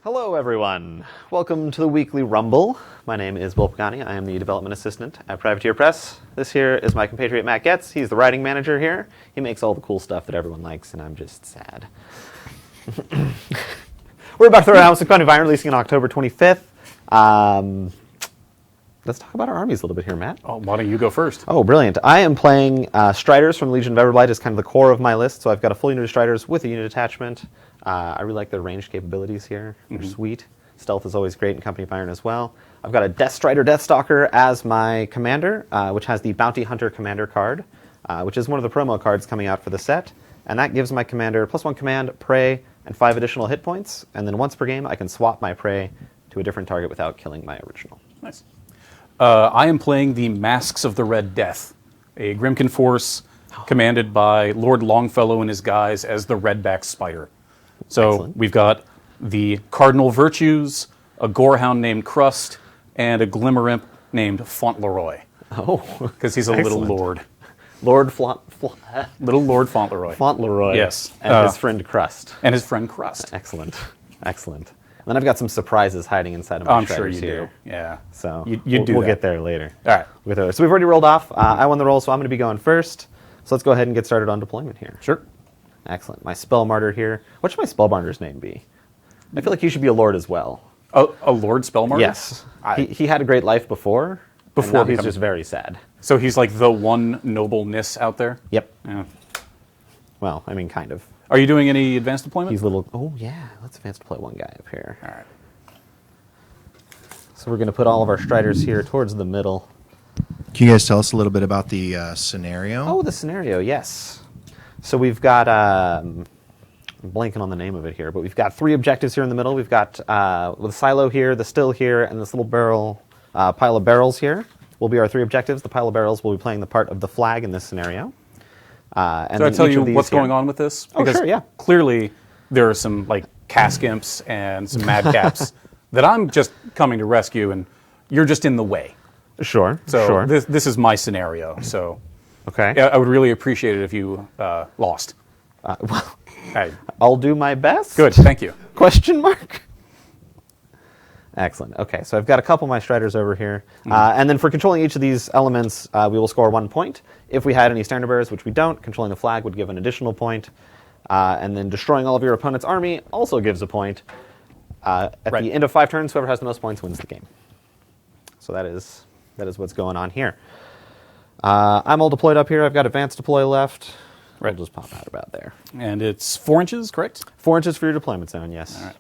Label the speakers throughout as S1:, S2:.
S1: Hello, everyone. Welcome to the Weekly Rumble. My name is Will Pagani. I am the development assistant at Privateer Press. This here is my compatriot Matt Getz. He's the writing manager here. He makes all the cool stuff that everyone likes, and I'm just sad. We're about to throw out Bounty of Iron, releasing on October 25th. Let's talk about our armies a little bit here, Matt.
S2: Oh, why don't you go first?
S1: Oh, brilliant. I am playing Striders from Legion of Everblight as kind of the core of my list. So I've got a full unit of Striders with a unit attachment. I really like their ranged capabilities here. They're sweet. Stealth is always great in Company of Iron as well. I've got a Death Strider Deathstalker as my commander, which has the Bounty Hunter Commander card, which is one of the promo cards coming out for the set. And that gives my commander +1 command, prey, and 5 additional hit points. And then once per game, I can swap my prey to a different target without killing my original.
S2: Nice. I am playing the Masks of the Red Death, a Grimkin force commanded by Lord Longfellow and his guys as the Redback Spider. So
S1: Excellent.
S2: We've got the Cardinal Virtues, a Gorehound named Crust, and a Glimmerimp named Fauntleroy.
S1: Oh,
S2: because he's a little lord.
S1: Little
S2: Lord Fauntleroy.
S1: Fauntleroy.
S2: Yes.
S1: And his friend Crust.
S2: And his friend Crust.
S1: Excellent. Excellent. And then I've got some surprises hiding inside of my
S2: I'm sure
S1: Striders
S2: you
S1: here.
S2: do. Yeah.
S1: So
S2: You'd do
S1: we'll
S2: that.
S1: get there later.
S2: All right.
S1: We'll get there. So we've already rolled off. I won the roll, so I'm going to be going first. So let's go ahead and get started on deployment here.
S2: Sure.
S1: Excellent. My Spell Martyr here. What should my Spell Martyr's name be? I feel like he should be a lord as well.
S2: A Lord Spellmartyr?
S1: Yes. He had a great life before. And now he's
S2: becoming-
S1: just very sad.
S2: So he's like the one nobleness out there?
S1: Yep.
S2: Yeah.
S1: Well, I mean, kind of.
S2: Are you doing any advanced deployment?
S1: He's little. Oh yeah. Let's advance to play one guy up here.
S2: All right.
S1: So we're going to put all of our Striders here towards the middle.
S3: Can you guys tell us a little bit about the scenario?
S1: Oh, the scenario, yes. So we've got, I'm blanking on the name of it here, but we've got 3 objectives here in the middle. We've got the silo here, the still here, and this little barrel, pile of barrels here will be our 3 objectives. The pile of barrels will be playing the part of the flag in this scenario. And
S2: Should I
S1: then
S2: tell
S1: each
S2: you
S1: of these
S2: what's
S1: here-
S2: going on with this?
S1: Oh, sure, yeah.
S2: Clearly, there are some like cask imps and some madcaps that I'm just coming to rescue, and you're just in the way.
S1: Sure,
S2: So
S1: sure.
S2: this is my scenario. So
S1: Okay.
S2: yeah, I would really appreciate it if you lost.
S1: Well,
S2: Hey,
S1: I'll do my best.
S2: good, thank you.
S1: Question mark? Excellent. Okay, so I've got a couple of my Striders over here. And then for controlling each of these elements, we will score 1 point. If we had any Standard Bearers, which we don't, controlling the flag would give an additional point. And then destroying all of your opponent's army also gives a point. At the end of 5 turns, whoever has the most points wins the game. So that is what's going on here. I'm all deployed up here. I've got advanced deploy left.
S2: Right.
S1: I'll just pop out about there.
S2: And it's 4 inches, correct?
S1: 4 inches for your deployment zone, yes.
S2: All right.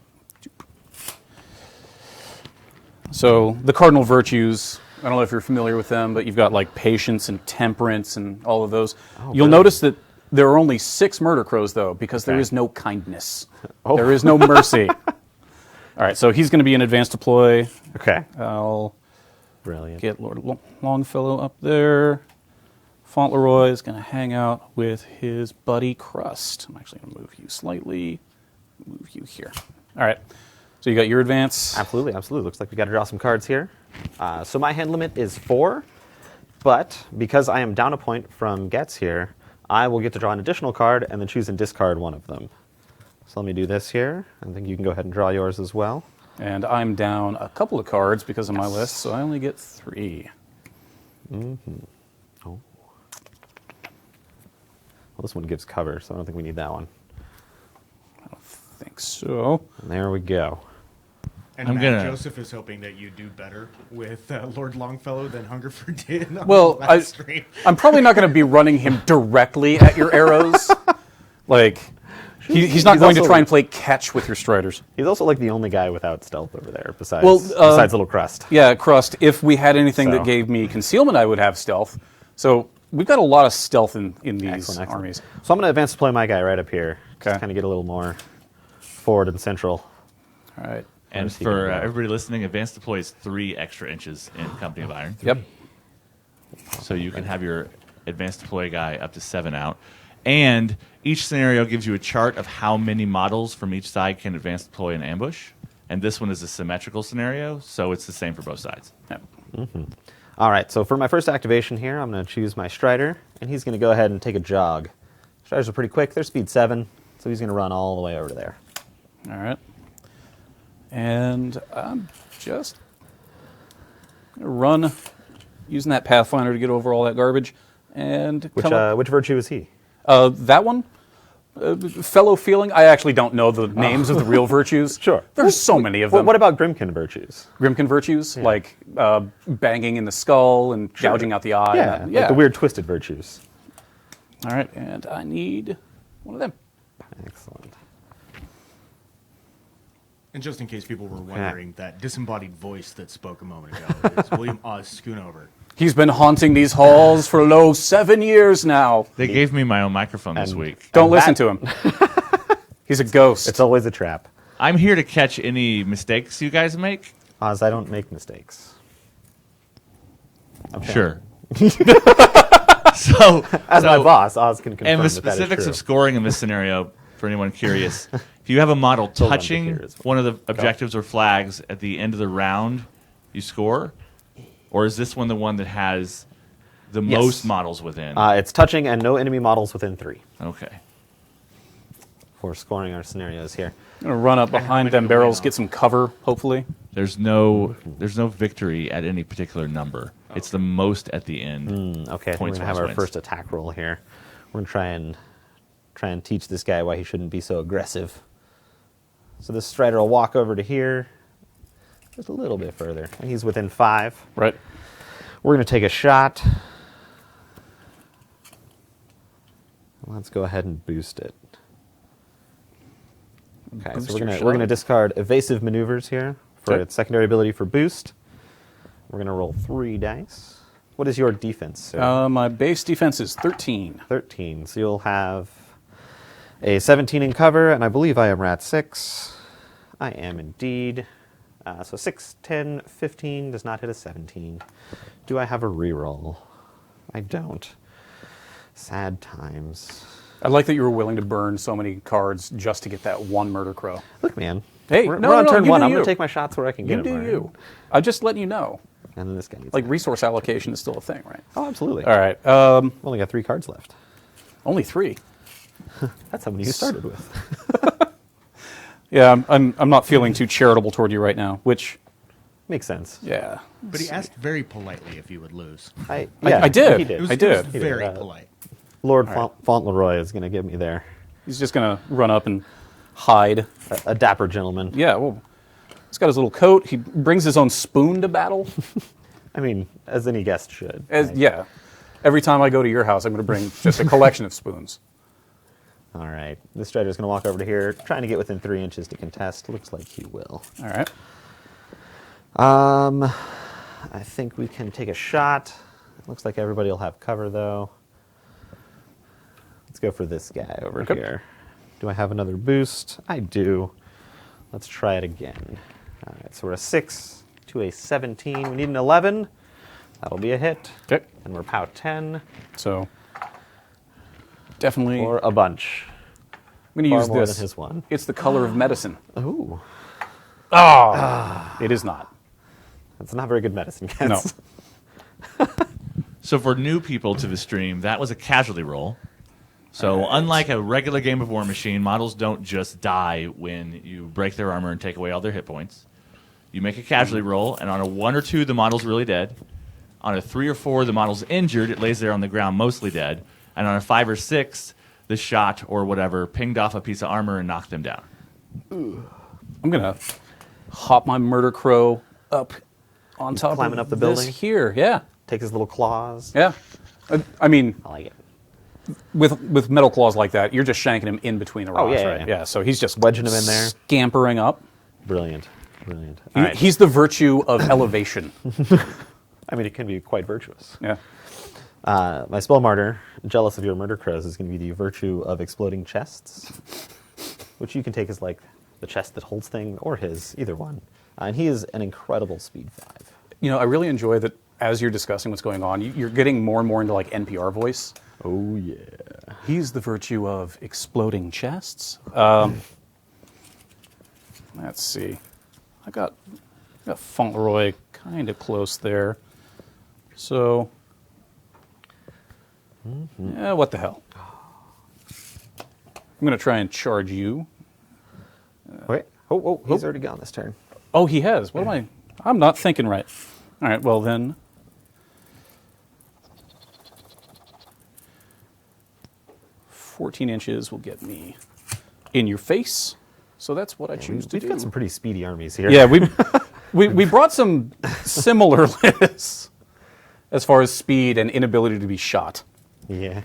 S2: So the cardinal virtues, I don't know if you're familiar with them, but you've got like patience and temperance and all of those. You'll notice that there are only 6 murder crows, though, because there
S1: Okay.
S2: is no kindness.
S1: Oh.
S2: There is no mercy. All right, so he's going to be in advanced deploy.
S1: Okay.
S2: I'll
S1: Brilliant.
S2: get Lord Longfellow up there. Fauntleroy is going to hang out with his buddy Crust. I'm actually going to move you slightly. Move you here. All right. So you got your advance.
S1: Absolutely, absolutely. Looks like we got to draw some cards here. So my hand limit is 4, but because I am down a point from Getz here, I will get to draw an additional card and then choose and discard one of them. So let me do this here. I think you can go ahead and draw yours as well.
S2: And I'm down a couple of cards because of my list, so I only get 3.
S1: Oh. Well, this one gives cover, so I don't think we need that one.
S2: I think so.
S1: And there we go.
S4: And
S3: I'm
S4: Matt
S3: gonna-
S4: Joseph is hoping that you do better with Lord Longfellow than Hungerford did on
S2: Well,
S4: the last stream.
S2: I'm probably not going to be running him directly at your arrows. Like, he's not
S1: He's
S2: going to
S1: also-
S2: try and play catch with your Striders.
S1: He's also like the only guy without stealth over there, besides,
S2: Well,
S1: besides Little Crust.
S2: Yeah, Crust, if we had anything
S1: So.
S2: that gave me concealment, I would have stealth. So we've got a lot of stealth in these
S1: Excellent, excellent.
S2: armies.
S1: So I'm going to advance to play my guy right up here.
S2: Okay.
S1: Just kind of get a little more forward and central.
S2: All right.
S5: And
S1: Where's he
S5: for
S1: gonna go?
S5: everybody listening, advanced deploy is 3 extra inches in Company of Iron.
S2: Yep.
S5: So you can have your advanced deploy guy up to 7 out. And each scenario gives you a chart of how many models from each side can advance deploy and ambush. And this one is a symmetrical scenario, so it's the same for both sides.
S2: Yep.
S1: All right, so for my first activation here, I'm going to choose my Strider, and he's going to go ahead and take a jog. Striders are pretty quick. They're speed 7, so he's going to run all the way over to there.
S2: All right. And I'm just gonna run using that Pathfinder to get over all that garbage. And
S1: Which virtue is he?
S2: that one, fellow feeling. I actually don't know the names of the real virtues.
S1: Sure.
S2: There's so many of
S1: Well,
S2: them.
S1: what about Grimkin virtues?
S2: Grimkin virtues, like banging in the skull and gouging out the eye.
S1: Yeah, like the weird twisted virtues.
S2: All right, and I need one of them.
S1: Excellent.
S4: And just in case people were wondering, that disembodied voice that spoke a moment ago is William Oz Schoonover.
S2: He's been haunting these halls for 7 years now.
S5: They gave me my own microphone this
S1: And-
S5: week.
S2: Don't listen
S1: that-
S2: to him. He's a ghost.
S1: It's always a trap.
S5: I'm here to catch any mistakes you guys make.
S1: Oz, I don't make mistakes. Okay.
S5: Sure. so,
S1: As my
S5: so-
S1: boss, Oz can confirm
S5: and the
S1: that that is
S5: specifics
S1: true.
S5: of scoring in this scenario, for anyone curious, if you have a model
S1: Still want to
S5: touching
S1: hear as well.
S5: one of the objectives or flags at the end of the round, you score? Or is this one the one that has the
S1: Yes.
S5: most models within?
S1: It's touching and no enemy models within 3
S5: Okay.
S1: for scoring our scenarios here.
S2: I'm going to run up behind them barrels, get some cover, hopefully.
S5: There's no victory at any particular number. It's the most at the end.
S1: Okay, I think we're
S5: Points
S1: gonna have
S5: wise
S1: our
S5: wins.
S1: first attack roll here. We're gonna try and teach this guy why he shouldn't be so aggressive. So this Strider will walk over to here, just a little bit further, and he's within 5.
S2: Right.
S1: We're gonna take a shot. Let's go ahead and boost it. Okay,
S2: Boost
S1: so
S2: your
S1: we're
S2: shot.
S1: gonna discard evasive maneuvers here for
S2: Okay.
S1: its secondary ability for boost. We're gonna roll 3 dice. What is your defense, sir?
S2: My base defense is 13.
S1: 13. So you'll have a 17 in cover, and I believe I am rat 6. I am indeed. So 6, 10, 15 does not hit a 17. Do I have a reroll? I don't. Sad times.
S2: I like that you were willing to burn so many cards just to get that one murder crow.
S1: Look, man.
S2: Hey,
S1: we're,
S2: no,
S1: we're on
S2: no,
S1: turn
S2: you
S1: 1.
S2: do
S1: I'm going
S2: you.
S1: to take my shots where I can get
S2: You
S1: them.
S2: do
S1: all right?
S2: you. I'm just letting you know.
S1: And then this guy needs
S2: Like
S1: it.
S2: resource allocation is still a thing, right?
S1: Oh, absolutely.
S2: All right.
S1: We've only got 3 cards left.
S2: Only 3.
S1: That's how many you started with.
S2: Yeah, I'm not feeling too charitable toward you right now. Which,
S1: Makes sense.
S2: yeah.
S4: But he asked very politely if he would lose.
S1: I
S2: I did.
S1: He did.
S4: It was,
S2: I
S4: it
S2: did.
S4: was
S1: He did.
S4: very polite.
S1: Lord Fauntleroy is going to get me there.
S2: He's just gonna run up and hide.
S1: A dapper gentleman.
S2: Yeah. Well, he's got his little coat. He brings his own spoon to battle.
S1: I mean, as any guest should.
S2: As,
S1: right?
S2: yeah. Every time I go to your house, I'm going to bring just a collection of spoons.
S1: All right. This Strider is going to walk over to here, trying to get within 3 inches to contest. Looks like he will.
S2: All right.
S1: I think we can take a shot. Looks like everybody will have cover, though. Let's go for this guy over
S2: Okay.
S1: here. Do I have another boost? I do. Let's try it again. All right, so we're a 6 to a 17. We need an 11. That'll be a hit.
S2: Okay.
S1: And we're POW 10
S2: So definitely,
S1: or a bunch.
S2: I'm going to
S1: Far
S2: use
S1: more
S2: this.
S1: than his one.
S2: It's the color of medicine.
S1: Ooh.
S2: It is not.
S1: That's not very good medicine, guys.
S2: No.
S5: So for new people to the stream, that was a casualty roll. So unlike a regular game of War Machine, models don't just die when you break their armor and take away all their hit points. You make a casualty roll, and on a 1 or 2, the model's really dead. On a 3 or 4, the model's injured. It lays there on the ground, mostly dead. And on a 5 or 6, the shot or whatever pinged off a piece of armor and knocked them down.
S2: I'm going to hop my murder crow up on top
S1: climbing
S2: of
S1: up the
S2: this
S1: building?
S2: here. Yeah.
S1: Take his little claws.
S2: Yeah. I mean,
S1: I like it.
S2: with metal claws like that, you're just shanking him in between the rocks,
S1: yeah, yeah,
S2: right?
S1: yeah.
S2: So he's just
S1: Wedging him in there.
S2: scampering up.
S1: Brilliant. Brilliant. All right.
S2: He's the virtue of elevation.
S1: I mean, it can be quite virtuous.
S2: Yeah.
S1: My spell martyr, jealous of your murder crows, is going to be the virtue of exploding chests, which you can take as like the chest that holds thing or his, either one. And he is an incredible speed 5.
S2: You know, I really enjoy that as you're discussing what's going on, you're getting more and more into like NPR voice.
S1: Oh yeah.
S2: He's the virtue of exploding chests. Let's see. I got Fauntleroy kind of close there. So, yeah, what the hell? I'm going to try and charge you.
S1: Wait. Oh, he's already gone this turn.
S2: Oh, he has. What am I? I'm not thinking right. All right, well then. "14 inches will get me in your face. So that's what I choose to
S1: We've
S2: do.
S1: got some pretty speedy armies here.
S2: Yeah, we brought some similar lists as far as speed and inability to be shot.
S1: Yeah.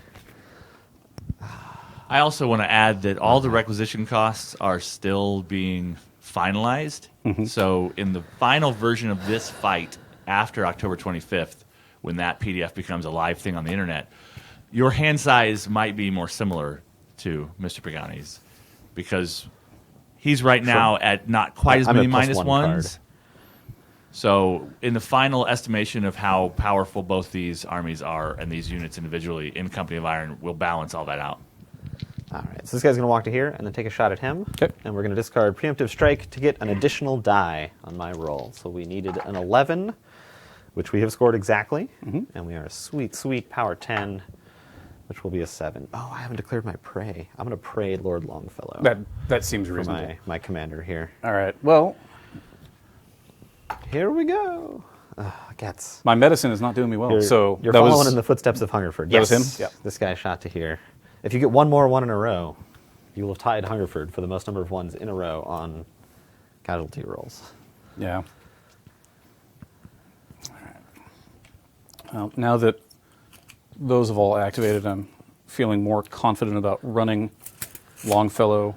S5: I also want to add that all the requisition costs are still being finalized. So in the final version of this fight, after October 25th, when that PDF becomes a live thing on the internet, your hand size might be more similar to Mr. Pagani's, because he's right now at not quite as
S1: I'm at
S5: many
S1: +1
S5: -1s.
S1: card.
S5: So in the final estimation of how powerful both these armies are and these units individually in Company of Iron, we'll balance all that out.
S1: All right, so this guy's going to walk to here and then take a shot at him.
S2: Okay.
S1: And we're going to discard Preemptive Strike to get an additional die on my roll. So we needed an 11, which we have scored exactly. And we are a sweet, sweet power 10, which will be a 7. Oh, I haven't declared my prey. I'm going to pray Lord Longfellow
S2: That seems
S1: for
S2: reasonable.
S1: my commander here.
S2: All right. Well,
S1: Here we go. Gets.
S2: my medicine is not doing me well.
S1: You're
S2: that
S1: following
S2: was
S1: in the footsteps of Hungerford.
S2: That was
S1: Yes,
S2: him? Yeah.
S1: This guy shot to here. If you get one more one in a row, you will have tied Hungerford for the most number of ones in a row on casualty rolls.
S2: Yeah. All right. Well, now that those have all activated, I'm feeling more confident about running Longfellow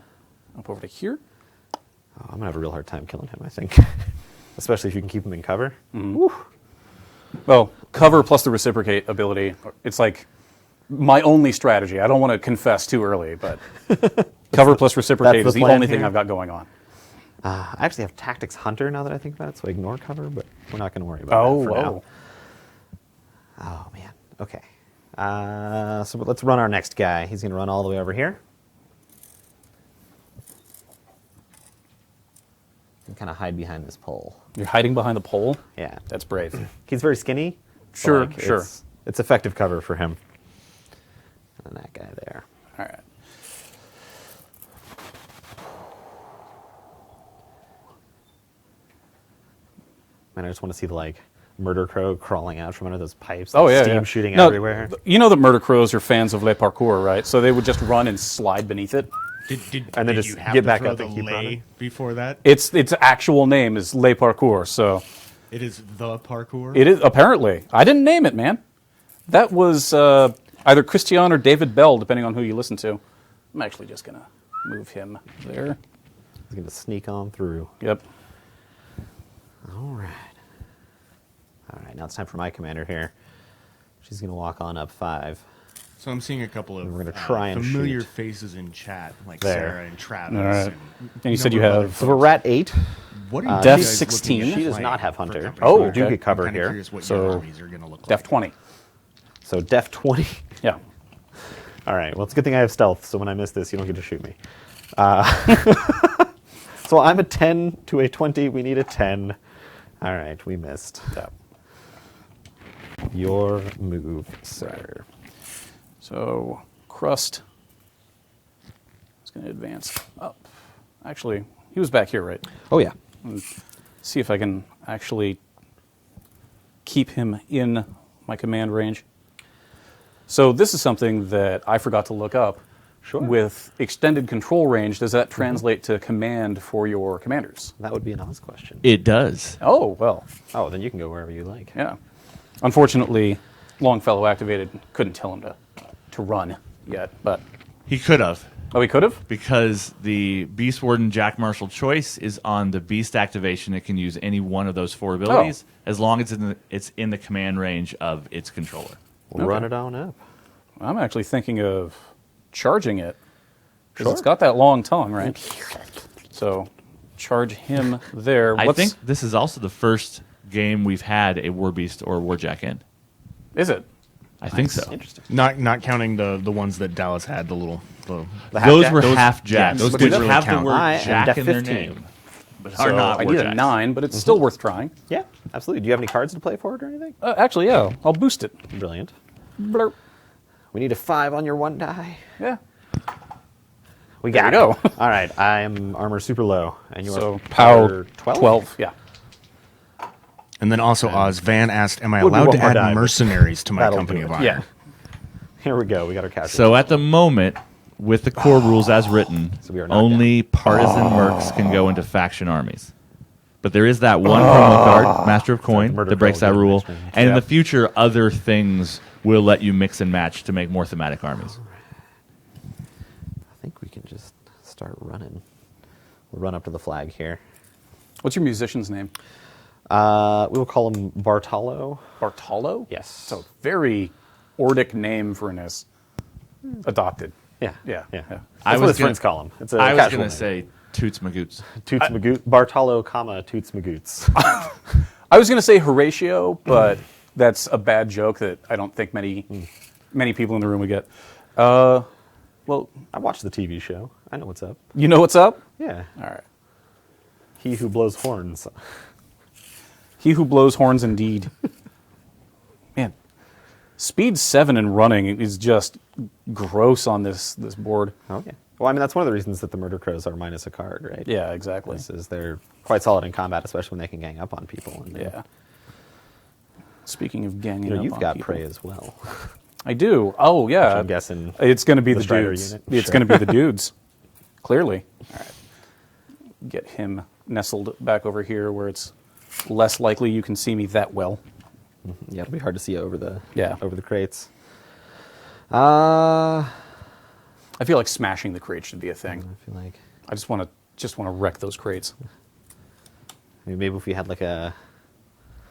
S2: up over to here.
S1: Oh, I'm going to have a real hard time killing him, I think. Especially if you can keep him in cover. Woo.
S2: Well, cover plus the reciprocate ability. It's like my only strategy. I don't want to confess too early, but cover plus reciprocate
S1: That's
S2: is
S1: the
S2: the
S1: plan
S2: only thing
S1: here?
S2: I've got going on.
S1: I actually have Tactics Hunter now that I think about it, so I ignore cover, but we're not going to worry about that for now. Oh, man. Okay. So let's run our next guy. He's going to run all the way over here. And kind of hide behind this pole.
S2: You're hiding behind the pole?
S1: Yeah.
S2: That's brave.
S1: He's very skinny. but,
S2: Sure, sure.
S1: It's effective cover for him. And that guy there.
S2: All right.
S1: Man, I just want to see the, like, murder crow crawling out from under those pipes.
S2: Oh,
S1: like,
S2: yeah,
S1: steam
S2: yeah.
S1: shooting
S2: No,
S1: everywhere.
S2: You know that murder crows are fans of Le Parcours, right? So they would just run and slide beneath it.
S1: And then
S4: did
S1: just
S4: you have
S1: get
S4: to
S1: back
S4: throw
S1: up and
S4: the
S1: keep
S4: lay
S1: running?
S4: before that?
S2: Its actual name is Le Parcours, so
S4: It is the parkour.
S2: it is apparently. I didn't name it, man. That was either Christian or David Bell, depending on who you listen to. I'm actually just gonna move him there.
S1: He's going to sneak on through.
S2: Yep.
S1: All right. All right, now it's time for my commander here. She's going to walk on up 5.
S4: So I'm seeing a couple of
S1: We're gonna try and
S4: familiar
S1: shoot.
S4: faces in chat, like
S1: There.
S4: Sarah and Travis.
S2: All right.
S4: And
S2: And you said you
S4: number of
S2: have-
S1: So we're at 8.
S4: What are you
S2: Def
S4: guys
S2: 16?
S4: looking at
S1: She does
S4: playing
S1: not have
S4: for
S1: Hunter.
S4: Company
S2: Oh,
S4: Fire?
S1: You do
S2: okay.
S1: get cover
S4: I'm kinda
S1: here.
S4: curious what
S2: So,
S4: your armies are going to look like.
S2: Def 20.
S1: So Def 20.
S2: Yeah.
S1: All right, well, it's a good thing I have stealth, so when I miss this, you don't get to shoot me. So I'm a 10 to a 20. We need a 10. All right, we missed.
S2: Yeah.
S1: Your move, sir.
S2: So Crust is going to advance up. Actually, he was back here, right?
S1: Oh, yeah.
S2: See if I can actually keep him in my command range. So this is something that I forgot to look up.
S1: Sure.
S2: With extended control range, does that translate to command for your commanders?
S1: That would be an Oz question.
S5: It does.
S2: Oh, well,
S1: Oh, then you can go wherever you like.
S2: yeah. Unfortunately, Longfellow activated, couldn't tell him to run yet, but...
S5: He could have,
S2: Oh, he could have?
S5: because the Beast Warden Jack Marshall choice is on the Beast activation. It can use any one of those 4 abilities as long as it's in the command range of its controller.
S1: We'll run it on up.
S2: I'm actually thinking of charging it. Because
S1: Sure.
S2: it's got that long tongue, right? So, charge him there.
S5: I think this is also the first game we've had a War Beast or War Jack in.
S2: Is it?
S5: I think so.
S1: Interesting.
S4: Not counting the ones that Dallas had, the little... The,
S5: Those were
S4: those-
S5: half jacks.
S4: yeah, those
S5: But
S4: didn't
S5: they
S4: really
S5: have
S4: count.
S5: the word
S1: I am
S5: Jack
S1: Def
S5: in their
S1: 15.
S5: name, but
S2: So
S5: are not
S2: I
S5: War
S2: need a
S5: Jacks.
S2: 9, but it's still worth trying.
S1: Yeah, absolutely. Do you have any cards to play for it or anything?
S2: Actually, yeah. I'll boost it.
S1: Brilliant.
S2: Blurp.
S1: We need a 5 on your 1 die.
S2: Yeah.
S1: We
S2: There
S1: got
S2: you
S1: it.
S2: go.
S1: All right, I'm armor super low, and you're
S2: So POW
S1: power 12.
S2: 12, yeah.
S4: And then also, Oz, Van asked, am I
S1: Would be
S4: allowed
S1: one
S4: to
S1: more
S4: add
S1: die, but
S4: mercenaries to my
S1: that'll
S4: company
S1: do
S4: of
S1: it.
S4: iron?
S2: Yeah.
S1: Here we go. We got our casualties.
S5: So at the moment, with the core rules as written,
S1: So we are knocked
S5: only partisan mercs can go into faction armies. But there is that one promo card, Master of Coin,
S1: murder
S5: that breaks
S1: call
S5: that
S1: again
S5: rule.
S1: next turn.
S5: And in
S2: Yep.
S5: the future, other things will let you mix and match to make more thematic armies.
S1: I think we can just start running. We'll run up to the flag here.
S2: What's your musician's name?
S1: We will call him Bartolo.
S2: Bartolo?
S1: Yes.
S2: So very Ordic name for Nis. Adopted.
S1: Yeah,
S2: Yeah.
S1: yeah.
S2: Yeah.
S1: That's what his friends call him. It's a
S5: I was
S1: casual
S5: going to
S1: name.
S5: say Toots Magoots.
S1: Toots Magoo- Bartolo, Toots Magoots.
S2: I was going to say Horatio, but that's a bad joke that I don't think many people in the room would get. Well,
S1: I watched the TV show. I know what's up.
S2: you know what's up?
S1: Yeah.
S2: All right.
S1: He who blows horns.
S2: He who blows horns indeed. Man, speed 7 and running is just gross on this board.
S1: Oh, yeah. Well, I mean, that's one of the reasons that the Murder Crows are minus a card, right?
S2: Yeah, exactly.
S1: Is they're quite solid in combat, especially when they can gang up on people. And,
S2: Yeah. Speaking of ganging
S1: You know,
S2: up
S1: you've
S2: on
S1: got
S2: people.
S1: prey as well.
S2: I do. Oh, yeah.
S1: I'm guessing
S2: It's going to be
S1: the
S2: the,
S1: Strider
S2: dudes.
S1: unit?
S2: It's
S1: Sure.
S2: going to be the dudes. Clearly. All right. Get him nestled back over here where it's less likely you can see me that well.
S1: Yeah, it'll be hard to see over the
S2: Yeah.
S1: crates.
S2: I feel like smashing the crate should be a thing.
S1: I feel like
S2: I just want to wreck those crates.
S1: maybe if we had like a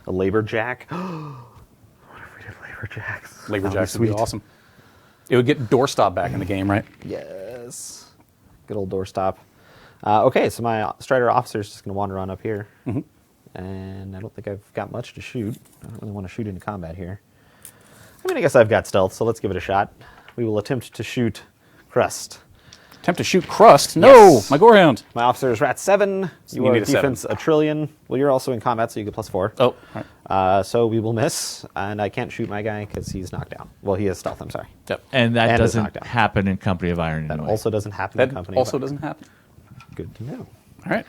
S1: labor jack. What if we did labor jacks?
S2: Labor
S1: That
S2: jacks would be awesome. It would get doorstop back in the game, right?
S1: Yes. Good old doorstop. Okay, so my Strider officer is just going to wander on up here. And I don't think I've got much to shoot. I don't really want to shoot into combat here. I mean, I guess I've got stealth, so let's give it a shot. We will attempt to shoot Crust.
S2: Attempt to shoot Crust. No!
S1: Yes.
S2: My Gorehound.
S1: My officer is Rat 7. You
S2: you
S1: are
S2: need a 7.
S1: defense a trillion. Well, you're also in combat, so you get +4.
S2: Oh, all right.
S1: So we will miss, and I can't shoot my guy because he's knocked down. Well, he is stealth, I'm sorry.
S2: Yep.
S5: And that
S1: And it's knocked
S5: doesn't
S1: down.
S5: happen in Company of Iron
S1: That
S5: anyway.
S1: also doesn't happen in
S2: That
S1: company.
S2: also
S1: but
S2: doesn't happen.
S1: Good to know.
S2: All right.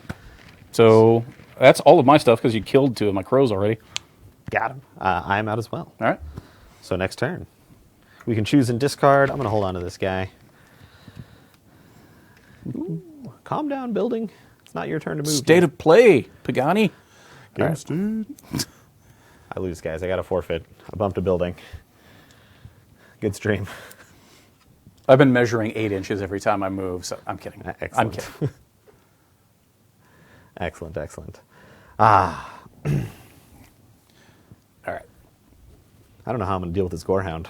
S2: So that's all of my stuff because you killed 2 of my crows already.
S1: Got him. I am out as well.
S2: All right.
S1: So next turn. We can choose and discard. I'm going to hold on to this guy. Ooh, calm down, building. It's not your turn to move.
S2: State
S1: yet.
S2: of play, Pagani.
S1: All right. I lose, guys. I got a forfeit. I bumped a building. Good stream.
S2: I've been measuring 8 inches every time I move, so I'm kidding. I'm
S1: Excellent.
S2: kidding.
S1: Excellent, excellent.
S2: All right.
S1: I don't know how I'm going to deal with this Gorehound.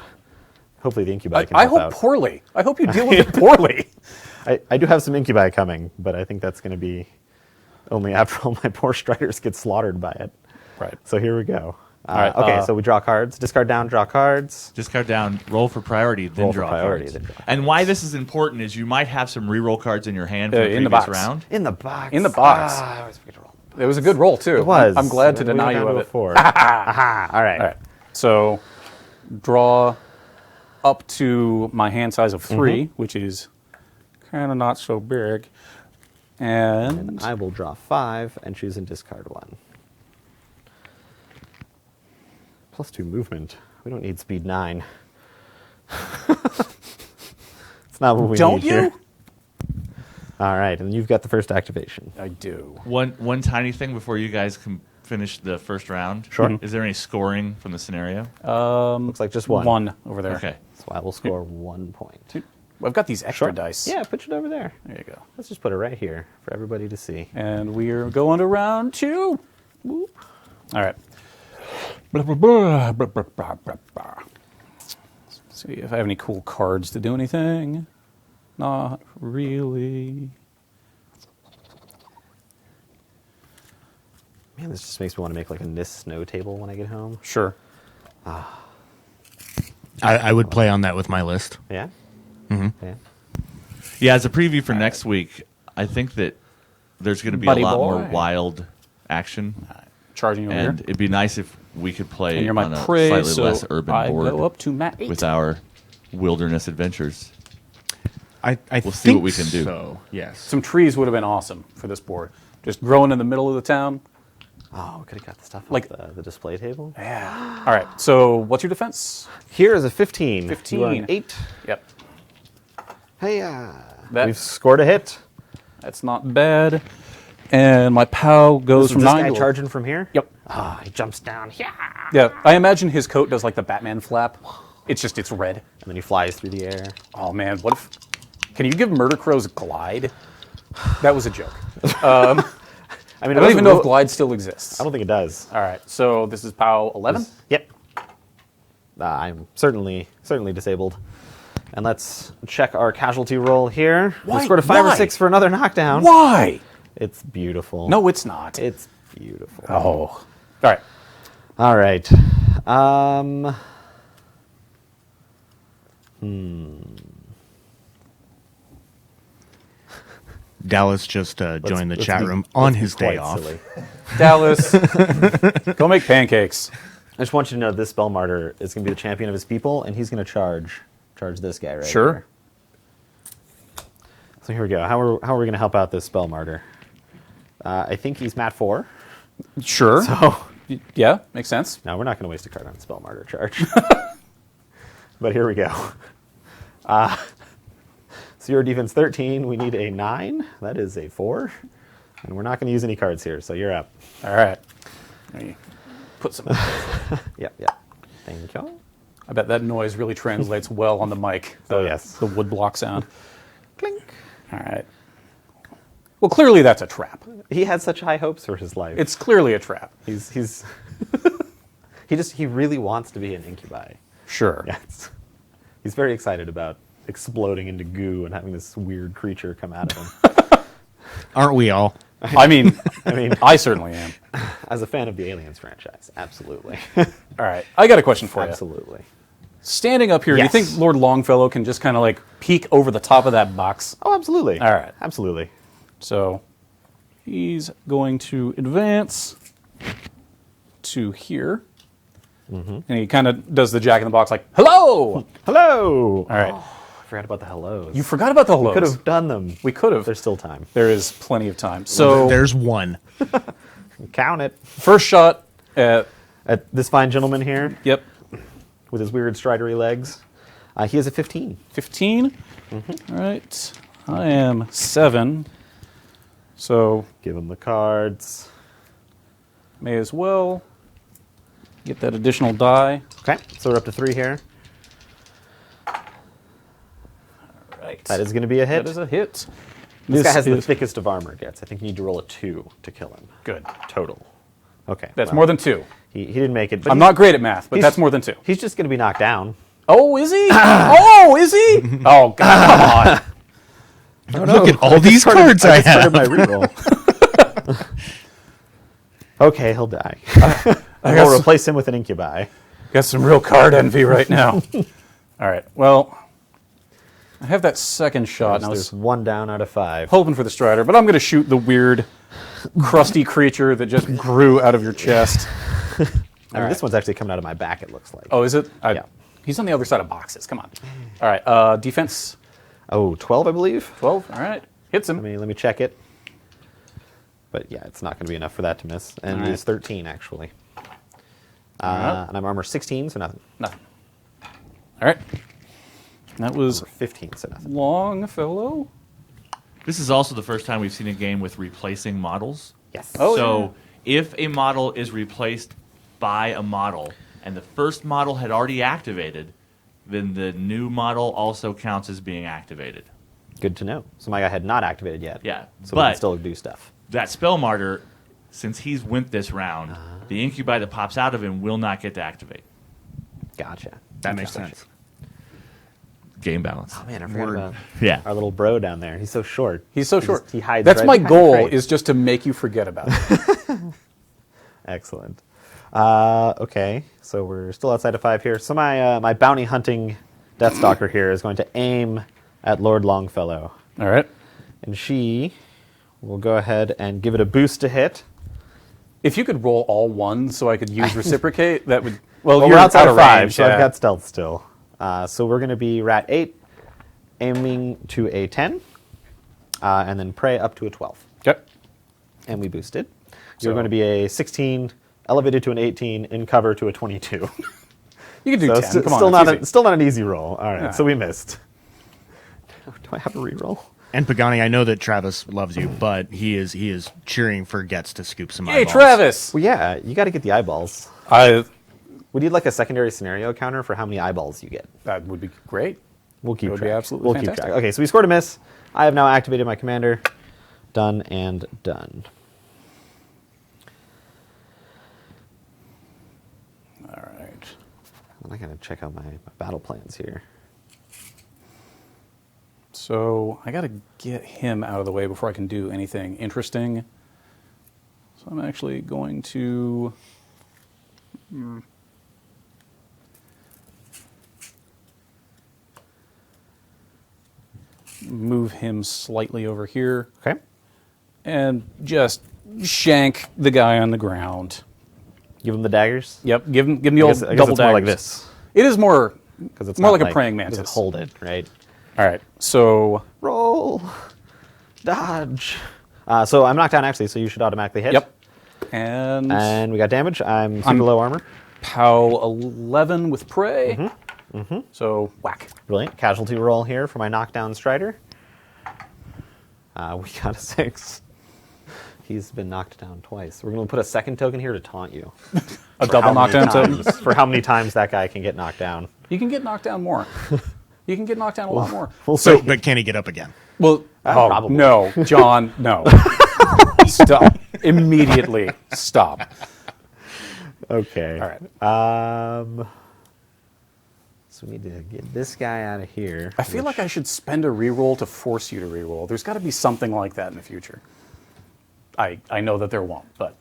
S1: Hopefully the Incubi can
S2: I
S1: help
S2: hope
S1: out.
S2: poorly. I hope you deal with it poorly.
S1: I do have some Incubi coming, but I think that's going to be only after all my poor Striders get slaughtered by it.
S2: Right.
S1: So here we go.
S2: right,
S1: Okay, so we draw cards. Discard down, draw cards.
S5: Discard down, roll for priority, then
S1: Roll for
S5: draw
S1: priority,
S5: cards.
S1: then draw
S5: And why this is important is you might have some reroll cards in your hand from the
S2: in the
S5: previous
S2: box.
S5: round.
S1: In the box.
S2: In the box.
S1: I always forget to roll.
S2: It was a good roll, too.
S1: It was.
S2: I'm glad to
S1: We
S2: deny
S1: went
S2: you
S1: down
S2: of
S1: to a
S2: it.
S1: 4. Aha. All right.
S2: All right. So draw up to my hand size of 3, which is kind of not so big. And
S1: I will draw 5 and choose and discard 1. +2 movement. We don't need speed 9. It's not what we
S2: don't
S1: need
S2: you?
S1: here. All right, and you've got the first activation.
S2: I do.
S5: One tiny thing before you guys can finish the first round.
S1: Sure.
S5: Is there any scoring from the scenario?
S1: Looks like just 1.
S2: 1 over there.
S5: Okay.
S1: So I will score 1 point.
S2: I've got these extra dice.
S1: Yeah, put it over there.
S2: There you go.
S1: Let's just put it right here for everybody to see.
S2: And we're going to round 2. Whoop. All right. Blah, blah, blah, blah, blah, blah, blah, blah. Let's see if I have any cool cards to do anything. Not really.
S1: Man, this just makes me want to make like a Nis snow table when I get home.
S2: Sure.
S4: I would play on that with my list.
S1: Yeah? Mm-hmm. Yeah.
S5: Yeah, as a preview for next week, I think that there's going to be
S2: Buddy
S5: a lot
S2: boy.
S5: more wild action.
S2: Charging over
S5: And
S2: here.
S5: it'd be nice if we could play
S2: And you're my
S5: on a
S2: prey,
S5: slightly
S2: so
S5: less urban
S2: I
S5: board
S2: go up to Matt 8.
S5: with our wilderness adventures.
S4: I
S5: We'll see what
S4: think
S5: we can do.
S4: So yes.
S2: Some trees would have been awesome for this board. Just growing in the middle of the town.
S1: Oh, could have got the stuff
S2: Like-
S1: off the display table.
S2: Yeah. All right. So what's your defense?
S1: Here is a 15.
S2: 15.
S1: You are an 8.
S2: Yep.
S1: Hey,
S2: That-
S1: we've scored a hit.
S2: That's not bad. And my POW goes
S1: This
S2: from
S1: is this
S2: 9
S1: guy
S2: to
S1: charging from here?
S2: Yep.
S1: Ah, he jumps down. Yeah.
S2: Yeah. I imagine his coat does like the Batman flap. It's red.
S1: And then he flies through the air.
S2: Oh man, what if? Can you give Murder Crows glide? That was a joke.
S1: I mean,
S2: I don't even know if glide still exists.
S1: I don't think it does.
S2: All right. So this is POW 11.
S1: Yep. I'm certainly disabled. And let's check our casualty roll here.
S2: Why?
S1: We scored a 5 or
S2: Why?
S1: 6 for another knockdown.
S2: Why?
S1: It's beautiful.
S2: No, it's not.
S1: It's beautiful.
S2: Oh. All right.
S1: All right.
S4: Dallas just joined the
S1: Let's
S4: chat
S1: be-
S4: room
S1: let's
S4: on
S1: be
S4: his day
S1: quite
S4: off.
S1: silly.
S2: Dallas, go make pancakes.
S1: I just want you to know this Spell Martyr is going to be the champion of his people, and he's going to charge this guy right
S2: Sure.
S1: here. So here we go. How are we going to help out this Spell Martyr? I think he's Mat 4.
S2: Sure.
S1: So
S2: Yeah, makes sense.
S1: no, we're not going to waste a card on Spell Martyr charge. But here we go. So your defense 13. We need a 9. That is a 4. And we're not going to use any cards here, so you're up.
S2: All right. Let me put some.
S1: Yep. Thank you.
S2: I bet that noise really translates well on the mic.
S1: Oh, yes.
S2: The wood block sound.
S1: Clink.
S2: All right. Well, clearly that's a trap.
S1: He had such high hopes for his life.
S2: It's clearly a trap.
S1: He's he really wants to be an incubi.
S2: Sure.
S1: Yes. He's very excited about exploding into goo and having this weird creature come out of him.
S4: Aren't we all?
S2: I mean,
S1: I mean,
S2: I certainly am.
S1: as a fan of the Aliens franchise, absolutely.
S2: All right. I got a question for you.
S1: Absolutely.
S2: Standing up here,
S1: Yes.
S2: do you think Lord Longfellow can just kind of like peek over the top of that box?
S1: Oh, absolutely.
S2: All right.
S1: Absolutely.
S2: So he's going to advance to here. And he kind of does the Jack in the Box like, hello!
S1: Hello.
S2: All right.
S1: I forgot about the hellos.
S2: You forgot about the hellos.
S1: could have done them.
S2: We could have.
S1: There's still time.
S2: There is plenty of time. So
S4: There's one.
S1: Count it.
S2: first shot at,
S1: At this fine gentleman here
S2: yep,
S1: with his weird stridery legs. He has a 15.
S2: 15. All right. I am 7. So
S1: Give him the cards.
S2: may as well get that additional die.
S1: Okay, so we're up to 3 here.
S2: Right.
S1: That is going to be a hit.
S2: That is a hit.
S1: This guy has the
S2: is
S1: thickest of armor gets. I think you need to roll a 2 to kill him.
S2: good.
S1: Total. Okay.
S2: That's
S1: well,
S2: more than 2.
S1: He didn't make it. But
S2: I'm
S1: he's-
S2: not great at math, but
S1: he's-
S2: that's more than 2.
S1: He's just going to be knocked down.
S2: Oh, is he? Oh, is he? Oh, God, come on.
S4: Look at all these cards I
S1: just started
S4: have.
S1: my reroll. Okay, he'll die.
S2: I
S1: We'll
S2: got,
S1: replace him with an incubi.
S2: got some real card envy right now. All right. Well, I have that second shot, and I was
S1: There's 1 down out of 5.
S2: hoping for the Strider, but I'm going to shoot the weird, crusty creature that just grew out of your chest.
S1: I mean, this one's actually coming out of my back, it looks like.
S2: Oh, is it?
S1: Yeah.
S2: He's on the other side of boxes. Come on. All right. Defense
S1: Oh, 12, I believe.
S2: 12. All right. Hits him.
S1: Let me check it. But yeah, it's not going to be enough for that to miss. And
S2: All
S1: it
S2: right.
S1: is 13, actually.
S2: right.
S1: And I'm armor 16, so nothing.
S2: Nothing. All right. That was
S1: Armor 15, so nothing.
S2: Longfellow.
S5: This is also the first time we've seen a game with replacing models.
S1: Yes.
S2: Oh,
S5: So if a model is replaced by a model and the first model had already activated, then the new model also counts as being activated.
S1: Good to know. So my guy had not activated yet.
S5: Yeah,
S1: So we can
S5: but-
S1: still do stuff.
S5: That Spell Martyr, since he's went this round, the incubi that pops out of him will not get to activate.
S1: Gotcha.
S4: That makes sense.
S5: Game balance.
S1: Oh, man, I forgot about
S5: Yeah.
S1: our little bro down there. He's so short.
S2: He's so short.
S1: He hides
S2: That's
S1: right
S2: my
S1: behind the
S2: goal,
S1: crate.
S2: is just to make you forget about it.
S1: Excellent. Okay, so we're still outside of 5 here. So my bounty hunting Deathstalker here is going to aim at Lord Longfellow.
S2: All right.
S1: And she will go ahead and give it a boost to hit.
S2: If you could roll all ones so I could use reciprocate, that would. Well,
S1: Well,
S2: you're
S1: we're outside
S2: out
S1: of 5,
S2: range,
S1: so
S2: yeah.
S1: I've got stealth still. So we're going to be Rat 8, aiming to a 10, and then prey up to a 12.
S2: Okay.
S1: And we boosted.
S2: So-
S1: You're going to be a 16, elevated to an 18, in cover to a 22.
S2: You can do
S1: So
S2: 10.
S1: st-
S2: Come on.
S1: still,
S2: it's
S1: not
S2: easy.
S1: still not an easy roll. All right,
S2: Yeah.
S1: so we missed. Do I have a reroll?
S4: And Pagani, I know that Travis loves you, but he is cheering for Getz to scoop some
S2: Hey,
S4: eyeballs.
S2: Travis.
S1: Well, yeah, you got to get the eyeballs.
S2: I
S1: We need like a secondary scenario counter for how many eyeballs you get.
S2: That would be great.
S1: We'll keep
S2: That would be
S1: track.
S2: absolutely
S1: we'll
S2: fantastic.
S1: keep track. Okay, so we scored a miss. I have now activated my commander. Done and done.
S2: All right.
S1: I gotta check out my battle plans here.
S2: So I got to get him out of the way before I can do anything interesting. So I'm actually going to. Move him slightly over here
S1: Okay.
S2: and just shank the guy on the ground.
S1: Give him the daggers.
S2: Yyep, give him the
S1: I
S2: old
S1: guess, I guess
S2: double
S1: it's more like
S2: daggers.
S1: this
S2: It is more
S1: because it's
S2: more
S1: not
S2: like a praying
S1: it doesn't
S2: mantis.
S1: hold it, right?
S2: All right, so
S1: Roll, dodge. So I'm knocked down actually, so you should automatically hit.
S2: yep, and
S1: And we got damage. I'm super low armor.
S2: POW 11 with prey. So whack.
S1: Brilliant. Casualty roll here for my knockdown Strider. We got a 6. He's been knocked down twice. We're going to put a second token here to taunt you.
S2: A double knockdown token.
S1: For how many times that guy can get knocked down.
S2: You can get knocked down more. You can get knocked down a lot more.
S1: We'll
S4: So,
S1: see.
S4: but can he get up again?
S2: Well,
S1: probably.
S2: no, John, no. Stop. Immediately stop.
S1: Okay.
S2: All right.
S1: So we need to get this guy out of here.
S2: I feel like I should spend a reroll to force you to reroll. There's got to be something like that in the future. I know that there won't, but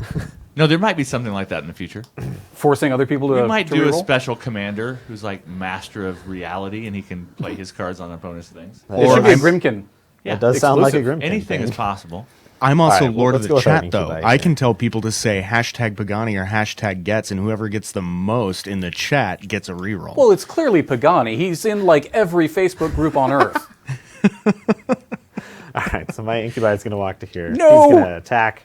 S5: No, there might be something like that in the future.
S2: forcing other people to
S5: We might
S2: to
S5: do a
S2: reroll?
S5: special commander who's like master of reality, and he can play his cards on opponents' things.
S2: It should be a Grimkin.
S5: Yeah,
S1: It does sound like a
S2: exclusive.
S1: Grimkin
S5: anything
S1: thing.
S5: is possible.
S4: I'm also
S1: All right, well,
S4: Lord of
S1: let's
S4: the
S1: go with our
S4: Chat, though.
S1: Incubi
S4: I
S1: here.
S4: can tell people to say hashtag Pagani or hashtag Getz, and whoever gets the most in the chat gets a reroll.
S2: Well, it's clearly Pagani. He's in like every Facebook group on Earth.
S1: All right, so my Incubi is going to walk to here.
S2: No!
S1: He's going to attack.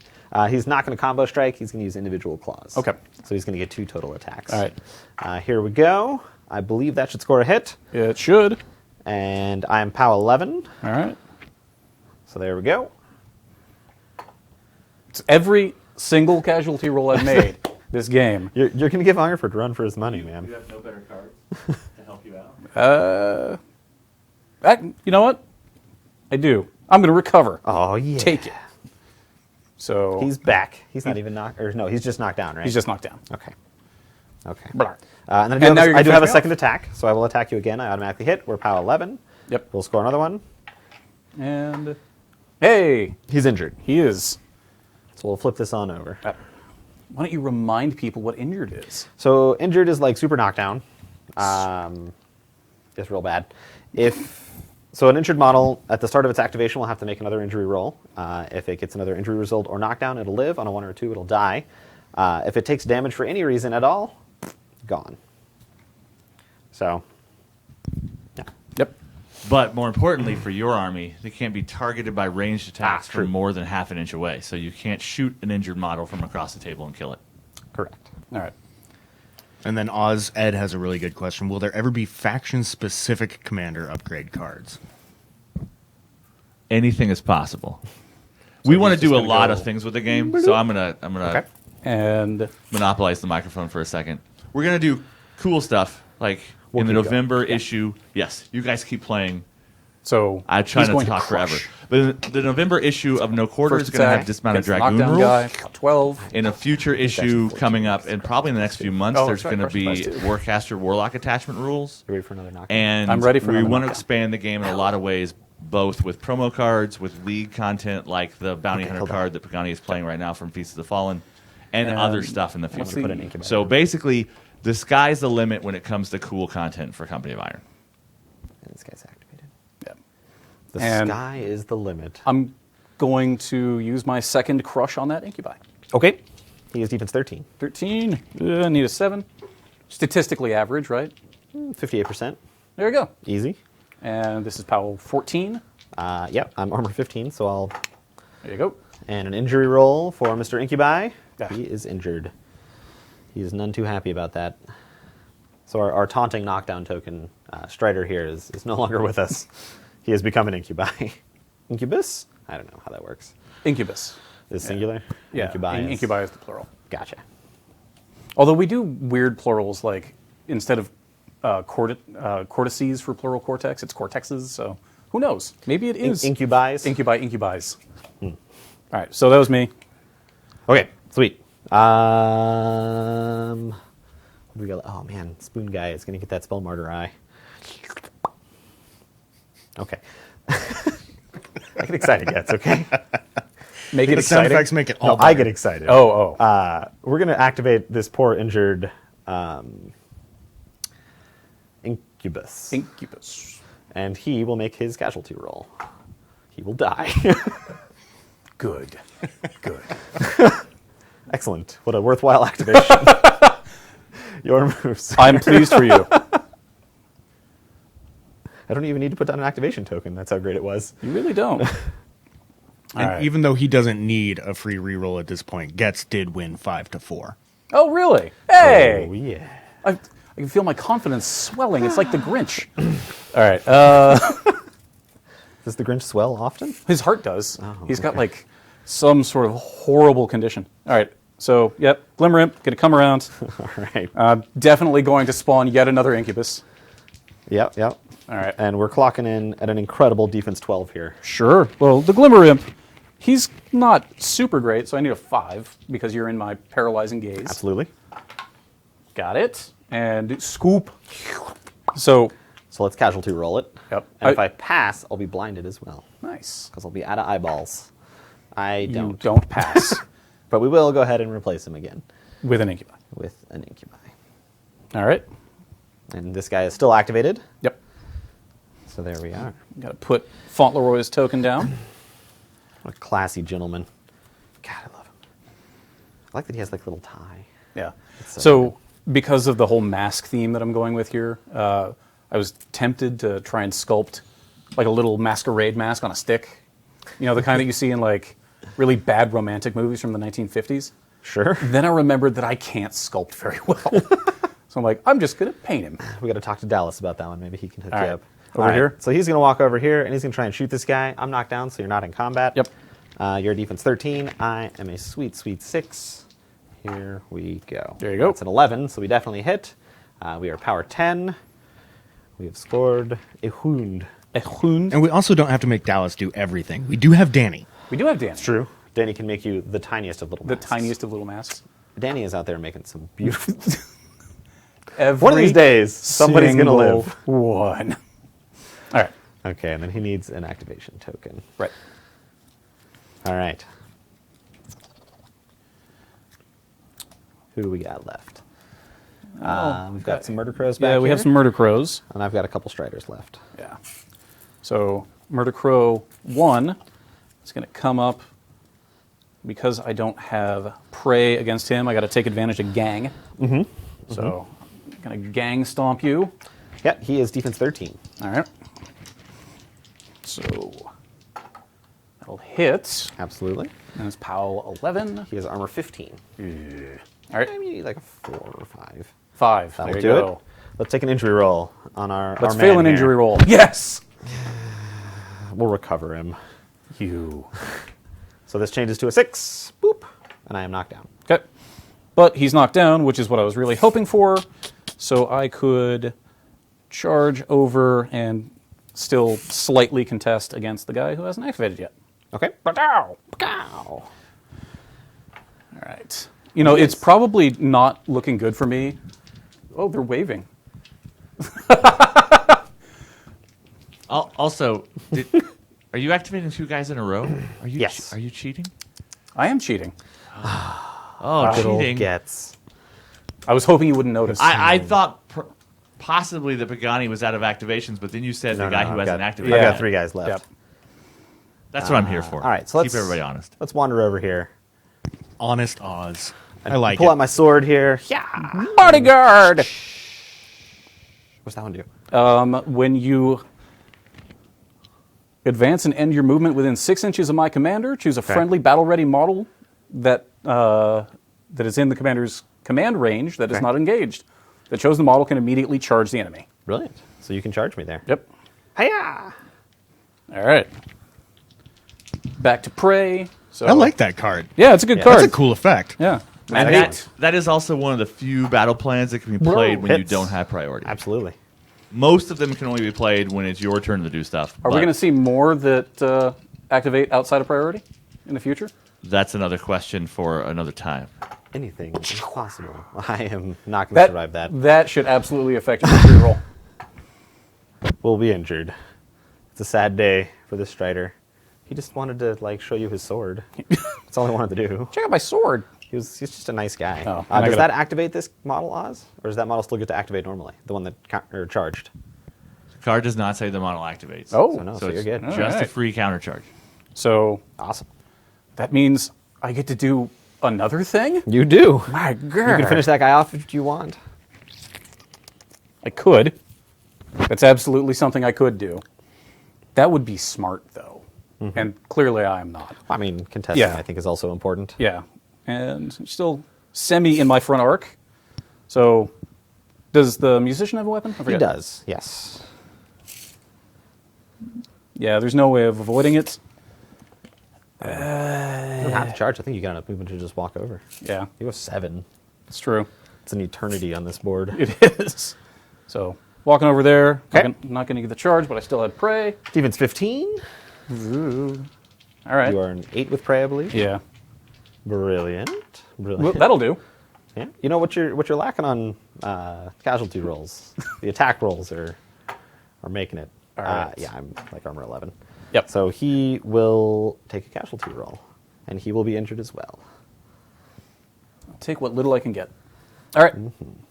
S1: He's not going to combo strike. He's going to use individual claws.
S2: Okay.
S1: So he's going to get 2 total attacks.
S2: All right.
S1: Here we go. I believe that should score a hit.
S2: It should.
S1: And I am POW 11.
S2: All right.
S1: So there we go.
S2: It's every single casualty roll I've made this game.
S1: You're going to give Ironford a run for his money, man.
S5: have no better cards to help you out.
S2: You know what? I do. I'm going to recover.
S1: Oh, yeah.
S2: Take it. So
S1: He's back. He's not even knocked. Or no, he's just knocked down, right?
S2: he's just knocked down.
S1: Okay. Okay.
S2: Blah.
S1: And then
S2: And now you're
S1: I
S2: gonna
S1: do have a
S2: finish me
S1: second attack, so I will attack you again. I automatically hit. We're POW 11.
S2: Yep.
S1: We'll score another one.
S2: And hey,
S1: He's injured.
S2: he is.
S1: So we'll flip this on over.
S2: Why don't you remind people what injured is?
S1: So injured is like super knockdown. It's real bad. So an injured model at the start of its activation will have to make another injury roll. If it gets another injury result or knockdown, it'll live. On a 1 or 2, it'll die. If it takes damage for any reason at all, gone. So, yeah.
S2: Yep.
S5: But more importantly, for your army, they can't be targeted by ranged attacks
S1: true.
S5: from more than half an inch away. So you can't shoot an injured model from across the table and kill it.
S1: Correct.
S2: All right.
S4: And then Ed has a really good question. Will there ever be faction-specific commander upgrade cards?
S5: Anything is possible. We want to
S2: he's just
S5: do a
S2: gonna
S5: lot
S2: go-
S5: of things with the game, so I'm gonna
S1: Okay.
S2: And
S5: monopolize the microphone for a second. We're gonna do cool stuff like
S1: We'll
S5: in the
S1: keep
S5: November issue. Yes, you guys keep playing.
S2: so
S5: I try
S2: he's
S5: not
S2: going
S5: to talk
S2: crush.
S5: forever. But the November issue of No Quarter
S2: First
S5: is going to
S2: attack,
S5: have dismounted
S2: gets the
S5: dragoon
S2: knockdown
S5: rules.
S2: guy, 12.
S5: In a future issue coming up, and probably in the next few months,
S2: Oh,
S5: there's
S2: that's right,
S5: going to be
S2: Crush Blast too.
S5: Warcaster Warlock attachment rules.
S1: You ready for another knockdown?
S5: And
S2: I'm ready for
S5: we
S2: another
S5: want to
S2: knockout.
S5: expand the game in a lot of ways, both with promo cards, with league content like the Bounty Hunter
S1: hold on.
S5: card that Pagani is playing right now from Feast of the Fallen, and
S2: And
S5: other stuff in the
S2: let's
S5: future.
S2: put an
S1: incubator.
S5: So basically, the sky's the limit when it comes to cool content for Company of Iron.
S1: And this guy's activated.
S2: Yeah.
S1: The
S2: And-
S1: sky is the limit.
S2: I'm going to use my second crush on that Incubi.
S1: Okay. He has defense 13.
S2: 13. Need a 7. Statistically average, right?
S1: 58%.
S2: There you go.
S1: Easy.
S2: And this is POW 14.
S1: Yep, I'm armor 15, so I'll...
S2: There you go.
S1: And an injury roll for Mr. Incubi.
S2: Yeah.
S1: He is injured. He is none too happy about that. So our taunting knockdown token, Strider here, is no longer with us. He has become an Incubi. Incubus? I don't know how that works.
S2: Incubus.
S1: Is it singular?
S2: Yeah,
S1: Incubi is...
S2: Incubi is the plural.
S1: Gotcha.
S2: Although we do weird plurals, like instead of cortices for plural cortex, it's cortexes, so who knows? Maybe it is.
S1: Incubis?
S2: Incubi, incubis. All right, so that was me.
S1: Okay, sweet. What do we got? Oh man, Spoon Guy is gonna get that Spell Martyr eye. Okay. I get excited, Gets, okay?
S2: Make it
S4: The sound
S2: exciting.
S4: effects make it
S1: No,
S4: all
S1: I
S4: better.
S1: get excited.
S2: Oh.
S1: We're gonna activate this poor injured Incubus.
S2: Incubus.
S1: And he will make his casualty roll. He will die.
S2: Good. Good.
S1: Excellent. What a worthwhile activation. Your moves.
S2: I'm pleased for you.
S1: I don't even need to put down an activation token. That's how great it was.
S2: You really don't.
S4: And
S2: All right.
S4: even though he doesn't need a free reroll at this point, Getz did win 5-4.
S2: Oh, really? Hey!
S1: Oh, yeah.
S2: I can feel my confidence swelling. It's like the Grinch. All right.
S1: Does the Grinch swell often?
S2: His heart does.
S1: Oh,
S2: He's got
S1: okay.
S2: like some sort of horrible condition. All right. So, yep, Glimmer Imp, gonna come around.
S1: All right.
S2: Definitely going to spawn yet another Incubus.
S1: Yep.
S2: All right.
S1: And we're clocking in at an incredible defense 12 here.
S2: Sure. Well, the Glimmer Imp, he's not super great, so I need a 5 because you're in my paralyzing gaze.
S1: Absolutely.
S2: Got it. And scoop. So,
S1: So let's casualty roll it.
S2: Yep.
S1: And if I pass, I'll be blinded as well
S2: nice.
S1: because I'll be out of eyeballs. I
S2: You
S1: don't.
S2: don't pass
S1: But we will go ahead and replace him again
S2: with an Incubi.
S1: with an Incubi.
S2: All right.
S1: And this guy is still activated.
S2: Yep.
S1: So there we are.
S2: Got to put Fauntleroy's token down.
S1: What a classy gentleman. God, I love him. I like that he has like a little tie.
S2: Yeah.
S1: so
S2: So, because of the whole mask theme that I'm going with here, I was tempted to try and sculpt like a little masquerade mask on a stick. You know, the kind that you see in like really bad romantic movies from the 1950s.
S1: Sure.
S2: Then I remembered that I can't sculpt very well. So I'm like, I'm just going to paint him.
S1: We got to talk to Dallas about that one. Maybe he can hook
S2: All
S1: you
S2: right.
S1: up.
S2: Over
S1: All right.
S2: here?
S1: So he's going to walk over here and he's going to try and shoot this guy. I'm knocked down, so you're not in combat.
S2: Yep.
S1: You're a defense 13. I am a sweet, sweet 6. Here we go.
S2: There you go.
S1: It's an 11, so we definitely hit. We are power 10. We have scored a wound.
S2: A hund.
S4: And we also don't have to make Dallas do everything. We do have Danny.
S2: We do have Danny.
S1: True. Danny can make you the tiniest of little
S2: The
S1: masks.
S2: tiniest of little masks.
S1: Danny is out there making some beautiful...
S2: Every
S1: One of these days, somebody's going to
S2: single
S1: live.
S2: one. All right.
S1: Okay, and then he needs an activation token.
S2: Right.
S1: All right. Who do we got left? We've got some Murder Crows back
S2: Yeah, we have
S1: here,
S2: some Murder Crows.
S1: and I've got a couple Striders left.
S2: Yeah. So Murder Crow 1 is going to come up because I don't have prey against him. I got to take advantage of gang. Mm-hmm. So I'm going to gang stomp you.
S1: Yeah, he is defense 13.
S2: All right. So that'll hit.
S1: Absolutely.
S2: And it's POW 11.
S1: He has armor 15.
S2: All right.
S1: Maybe you need like a 4 or 5.
S2: 5.
S1: That'll
S2: There
S1: do
S2: you go.
S1: it. Let's take an injury roll on our
S2: Let's
S1: our
S2: fail
S1: man
S2: an
S1: here.
S2: injury roll. Yes.
S1: We'll recover him.
S2: You.
S1: So this changes to a 6. Boop. And I am knocked down.
S2: Okay. But he's knocked down, which is what I was really hoping for. So I could charge over and still slightly contest against the guy who hasn't activated yet.
S1: Okay.
S2: All
S1: Pow.
S2: right. You know, it's probably not looking good for me. Oh, they're waving.
S5: Also, are you activating 2 guys in a row? Are you
S1: Yes.
S5: Are you cheating?
S2: I am cheating.
S5: Oh,
S1: Good old
S5: cheating!
S1: Gets.
S2: I was hoping you wouldn't notice.
S5: I thought possibly that Pagani was out of activations, but then you said the guy who
S1: I've
S5: hasn't
S1: got,
S5: activated.
S1: I've
S2: Yeah.
S1: got 3 guys left.
S2: Yep.
S5: That's what I'm here for.
S1: All right, so let's
S5: keep everybody honest.
S1: Let's wander over here.
S4: Honest Oz. I like
S1: Pull
S4: it.
S1: out my sword here. Yeah.
S2: Bodyguard!
S1: What's that one do?
S2: When you Advance and end your movement within 6 inches of my commander. Choose a friendly battle-ready model that is in the commander's command range that is
S1: Okay.
S2: not engaged. The chosen model can immediately charge the enemy.
S1: Brilliant. So you can charge me there.
S2: Yep.
S1: Hiya!
S2: All right. Back to Prey. So
S4: I like that card.
S2: Yeah, it's a good
S1: Yeah,
S2: card.
S4: That's a cool effect.
S2: Yeah.
S5: And
S2: And
S5: that is also one of the few battle plans that can be played when you
S1: hits.
S5: don't have priority.
S1: Absolutely.
S5: Most of them can only be played when it's your turn to do stuff.
S2: Are we
S5: but
S2: going to see more that activate outside of priority in the future?
S5: That's another question for another time.
S1: Anything is possible. I am not going to survive that.
S2: That should absolutely affect your victory roll.
S1: We'll be injured. It's a sad day for this Strider. He just wanted to show you his sword. That's all he wanted to do.
S2: Check out my sword.
S1: He's just a nice guy.
S2: Oh, I
S1: does
S2: gotta-
S1: that activate this model, Oz? Or does that model still get to activate normally? The one that charged?
S5: The card does not say the model activates.
S2: Oh,
S1: So no,
S5: so
S1: so you're
S5: it's
S1: good.
S2: All
S5: just a
S2: right.
S5: free counter charge.
S2: So
S1: Awesome.
S2: that means I get to do another thing?
S1: You do.
S2: My
S1: You
S2: God.
S1: can finish that guy off if you want.
S2: I could. That's absolutely something I could do. That would be smart, though. And clearly I am not.
S1: I mean, contesting,
S2: Yeah.
S1: I think, is also important.
S2: Yeah. And still semi in my front arc. So does the musician have a weapon? I
S1: He
S2: forget.
S1: does, yes.
S2: Yeah, there's no way of avoiding it.
S1: You don't have to charge. I think you got enough movement to just walk over.
S2: Yeah,
S1: You go 7.
S2: it's true.
S1: It's an eternity on this board.
S2: It is. So walking over there.
S1: Okay.
S2: Not going to get the charge, but I still had prey.
S1: Stevens 15.
S2: All right.
S1: You are an 8 with prey, I believe.
S2: Yeah.
S1: Brilliant.
S2: Well,
S1: Brilliant.
S2: that'll do.
S1: Yeah. You know what you're lacking on casualty rolls. The attack rolls are making it.
S2: All right.
S1: Yeah, I'm like armor 11.
S2: Yep.
S1: So he will take a casualty roll, and he will be injured as well.
S2: I'll take what little I can get. All right.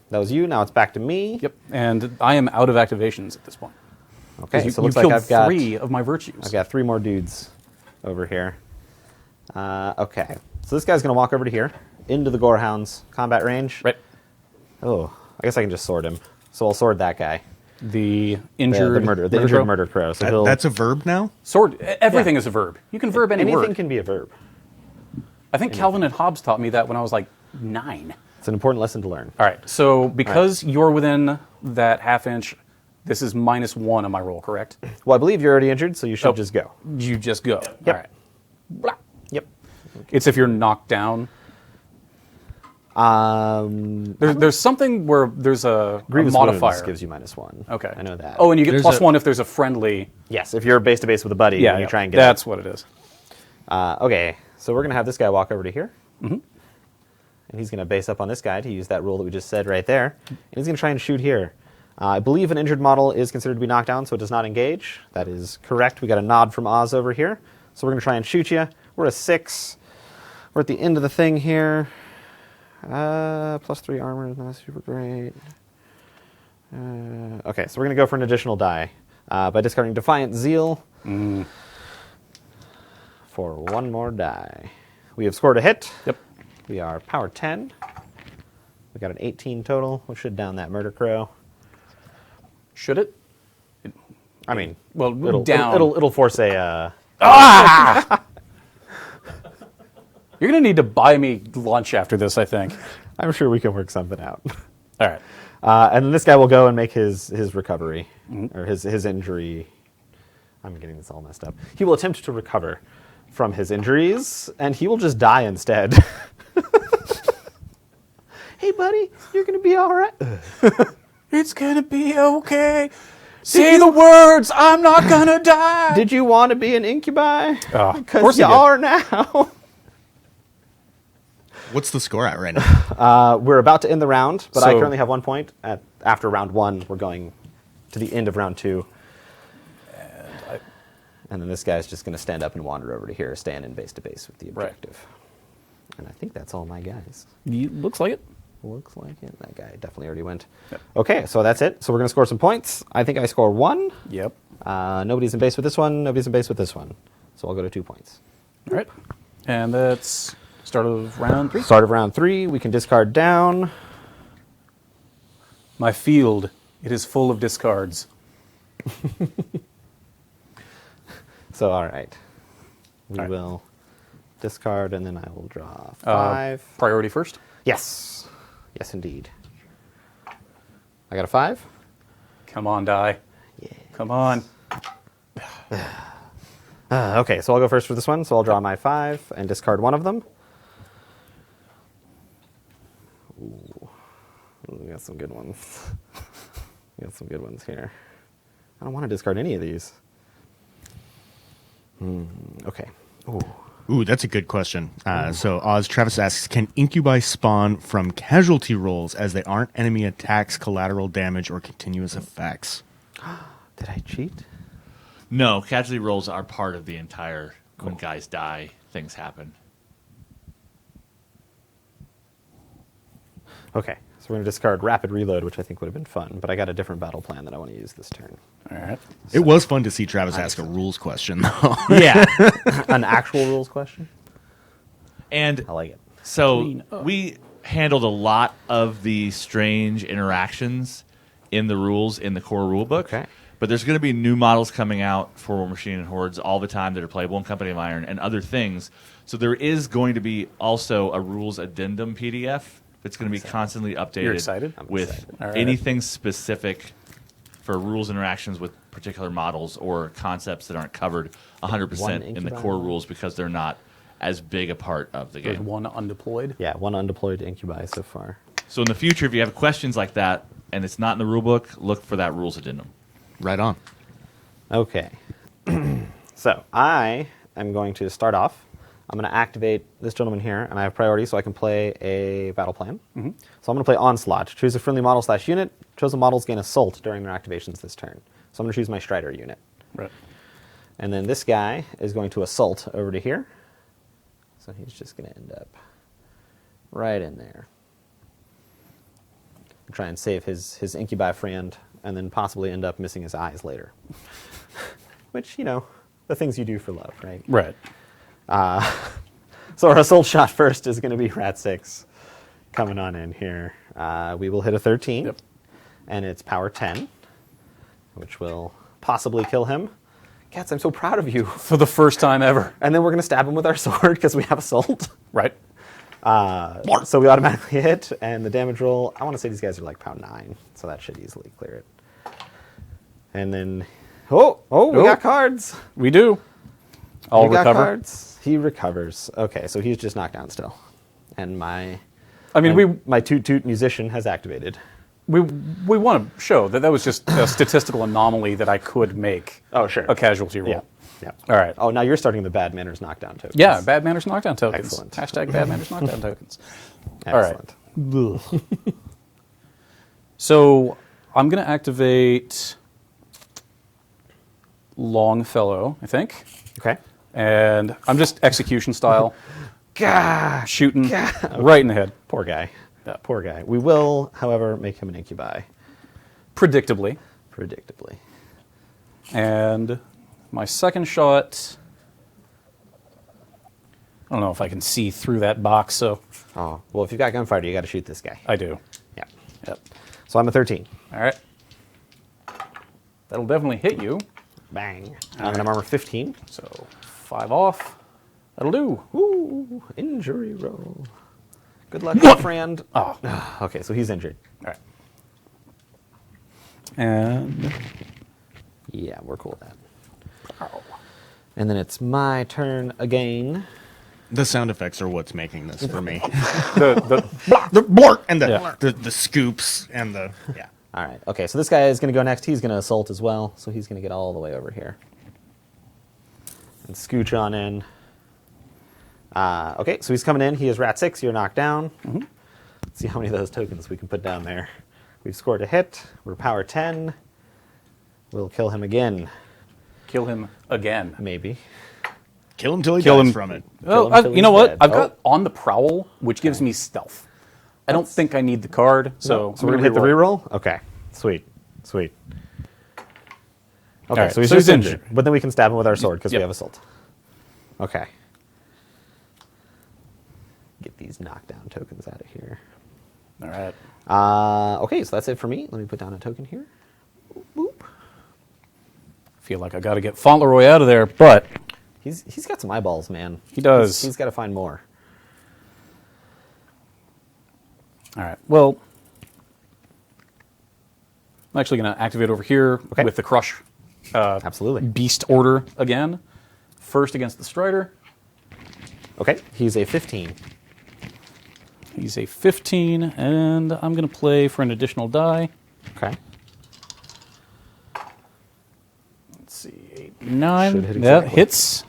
S1: That was you. Now it's back to me.
S2: Yep. And I am out of activations at this point.
S1: Okay.
S2: You,
S1: So it
S2: you
S1: looks like
S2: killed
S1: I've got
S2: 3 of my virtues.
S1: I've got 3 more dudes over here. Okay. So this guy's going to walk over to here, into the Gorehound's combat range.
S2: Right.
S1: Oh, I guess I can just sword him. So I'll sword that guy.
S2: The injured
S1: The
S2: crow?
S1: injured murder crow. So he'll,
S4: That's a verb now?
S2: Sword. Everything is a verb. You can verb any
S1: anything
S2: word.
S1: can be a verb.
S2: I think Calvin and Hobbes taught me that when I was like 9.
S1: It's an important lesson to learn.
S2: All right. So because you're within that half inch, this is -1 on my roll, correct?
S1: Well, I believe you're already injured, so you should
S2: Oh.
S1: just go.
S2: You just go.
S1: Yep.
S2: All right. Blah.
S1: Yep.
S2: It's if you're knocked down. There's something where there's a
S1: Grievous
S2: modifier.
S1: Wounds gives you -1.
S2: Okay.
S1: I know that.
S2: Oh, and you get
S4: There's
S2: +1 if there's a friendly.
S1: yes, if you're base to base with a buddy,
S2: Yeah,
S1: and you
S2: yeah.
S1: try and get
S2: That's what it is.
S1: okay, so we're going to have this guy walk over to here. And he's going to base up on this guy to use that rule that we just said right there. And he's going to try and shoot here. I believe an injured model is considered to be knocked down, so it does not engage. That is correct. We got a nod from Oz over here. So we're going to try and shoot you. We're a 6. We're at the end of the thing here. +3 armor is not super great. Okay, so we're going to go for an additional die by discarding Defiant Zeal for 1 more die. We have scored a hit.
S2: Yep.
S1: We are power 10. We got an 18 total, which should down that murder crow.
S2: Should it?
S1: I mean,
S2: Well,
S1: it'll,
S2: down.
S1: it'll force a.
S2: You're gonna need to buy me lunch after this, I think.
S1: I'm sure we can work something out.
S2: All right.
S1: And then this guy will go and make his recovery or his injury. I'm getting this all messed up. He will attempt to recover from his injuries, and he will just die instead. Hey, buddy, you're gonna be all right.
S2: It's gonna be okay. Say the words. I'm not gonna die.
S1: Did you want to be an incubi?
S2: Of course
S1: Because
S2: you
S1: you
S2: did.
S1: are now.
S4: What's the score at right now?
S1: We're about to end the round, but I
S2: So-
S1: currently have 1 point. After round 1, we're going to the end of round 2. And then this guy's just going to stand up and wander over to here, staying in base to base with the
S2: Right.
S1: objective. And I think that's all my guys.
S2: Looks like it.
S1: Looks like it. That guy definitely already went. Okay, so that's it. So we're going to score some points. I think I score 1.
S2: Yep.
S1: Nobody's in base with this one. Nobody's in base with this one. So I'll go to 2 points.
S2: All right. And that's start of round 3.
S1: Start of round 3. We can discard down.
S2: My field, it is full of discards.
S1: So, all right. We
S2: All right.
S1: will discard, and then I will draw 5.
S2: Priority first.
S1: Yes. Yes, indeed. I got a 5.
S2: Come on, die.
S1: Yeah.
S2: Come on.
S1: Okay, so I'll go first for this one. So I'll draw my 5 and discard one of them. Ooh. We got some good ones. We got some good ones here. I don't want to discard any of these. Okay. Ooh.
S4: Ooh, that's a good question. So Oz Travis asks, can incubi spawn from casualty rolls as they aren't enemy attacks, collateral damage, or continuous effects?
S1: Did I cheat?
S5: No, casualty rolls are part of the entire. When guys die, things happen.
S1: Okay, so we're going to discard Rapid Reload, which I think would have been fun, but I got a different battle plan that I want to use this turn.
S2: All right.
S4: It was fun to see Travis ask a rules question, though.
S5: Yeah,
S1: An actual rules question?
S5: and
S1: I like it.
S5: so
S2: Clean up.
S5: we handled a lot of the strange interactions in the rules in the core rulebook.
S1: Okay.
S5: But there's going to be new models coming out for War Machine and Hordes all the time that are playable in Company of Iron and other things. So there is going to be also a rules addendum PDF that's going to be constantly updated.
S2: You're excited?
S1: I'm
S5: with
S1: excited.
S2: All right.
S5: anything specific for rules interactions with particular models or concepts that aren't covered 100%
S1: One
S5: in the
S1: incubi
S5: core
S1: model?
S5: rules because they're not as big a part of the
S2: There's
S5: game.
S2: one undeployed.
S1: Yeah, one undeployed incubi so far.
S5: So in the future, if you have questions like that and it's not in the rulebook, look for that rules addendum.
S4: Right on.
S1: Okay. So I am going to start off. I'm going to activate this gentleman here, and I have priority, so I can play a battle plan. So I'm going to play Onslaught. Choose a friendly model/unit. Chosen models gain Assault during their activations this turn. So I'm going to choose my Strider unit.
S2: Right.
S1: And then this guy is going to Assault over to here. So he's just going to end up right in there. Try and save his incubi friend, and then possibly end up missing his eyes later. Which, you know, the things you do for love, right?
S2: Right.
S1: So our assault shot first is going to be Rat 6 coming on in here. We will hit a 13,
S2: Yep.
S1: and it's power 10, which will possibly kill him. Cats, I'm so proud of you.
S2: For the first time ever.
S1: And then we're going to stab him with our sword because we have assault.
S2: Right.
S1: So we automatically hit, and the damage roll, I want to say these guys are like pound 9, so that should easily clear it. And then, we got cards.
S2: We do. I'll
S1: We got
S2: recover.
S1: cards. He recovers. Okay, so he's just knocked down still. And my
S2: I mean,
S1: my toot toot musician has activated.
S2: we want to show that was just a statistical anomaly that I could make.
S1: Oh, sure.
S2: A casualty roll.
S1: Yeah.
S2: All right.
S1: Oh, now you're starting the bad manners knockdown tokens.
S2: Yeah, bad manners knockdown tokens.
S1: Excellent.
S2: Hashtag bad manners knockdown tokens. All right.
S1: Excellent.
S2: So I'm going to activate Longfellow, I think.
S1: Okay.
S2: And I'm just execution style,
S1: Gosh.
S2: shooting right in the head.
S1: Poor guy.
S2: Yeah.
S1: Poor guy. We will, however, make him an incubi.
S2: Predictably.
S1: Predictably.
S2: And my second shot, I don't know if I can see through that box, so
S1: Oh, well, if you've got gunfighter, you got to shoot this guy.
S2: I do.
S1: Yeah.
S2: Yep.
S1: So I'm a 13.
S2: All right. That'll definitely hit you.
S1: Bang. I'm an armor 15.
S2: So 5 off. That'll do.
S1: Ooh, injury roll. Good luck, my friend.
S2: Oh.
S1: Okay, so he's injured.
S2: All right. And
S1: Yeah, we're cool with that. And then it's my turn again.
S4: The sound effects are what's making this for me.
S2: the
S4: The blort and
S2: Yeah.
S4: the scoops and the yeah.
S1: All right. Okay, so this guy is going to go next. He's going to assault as well, so he's going to get all the way over here. And scooch on in. Okay, so he's coming in. He is Rat 6. You're knocked down. Let's see how many of those tokens we can put down there. We've scored a hit. We're power 10. We'll kill him again,
S2: kill him again.
S1: maybe.
S4: Kill him till he
S2: Kill
S4: dies
S2: him.
S4: from it.
S2: Oh,
S1: him till
S2: you know
S1: he's
S2: what?
S1: dead.
S2: I've
S1: Oh.
S2: got On the Prowl, which gives me stealth. I don't think I need the card, so
S1: So we're going to hit the reroll? Okay, sweet. Sweet. Okay,
S2: right,
S1: so he's
S2: so
S1: just
S2: he's
S1: injured.
S2: injured.
S1: But then we can stab him with our sword because we
S2: Yep.
S1: have assault. Okay. Get these knockdown tokens out of here.
S2: All right.
S1: Okay, so that's it for me. Let me put down a token here. Boop, boop.
S2: feel like I got to get Fauntleroy out of there, but
S1: He's got some eyeballs, man.
S2: He does.
S1: He's got to find more.
S2: all right. Well, I'm actually going to activate over here
S1: Okay.
S2: with the Crush
S1: Absolutely.
S2: Beast Order again. First against the Strider.
S1: Okay, he's a 15.
S2: He's a 15, and I'm going to play for an additional die.
S1: Okay.
S2: Let's see, 8, 9.
S1: Should hit
S2: That
S1: exactly.
S2: hits.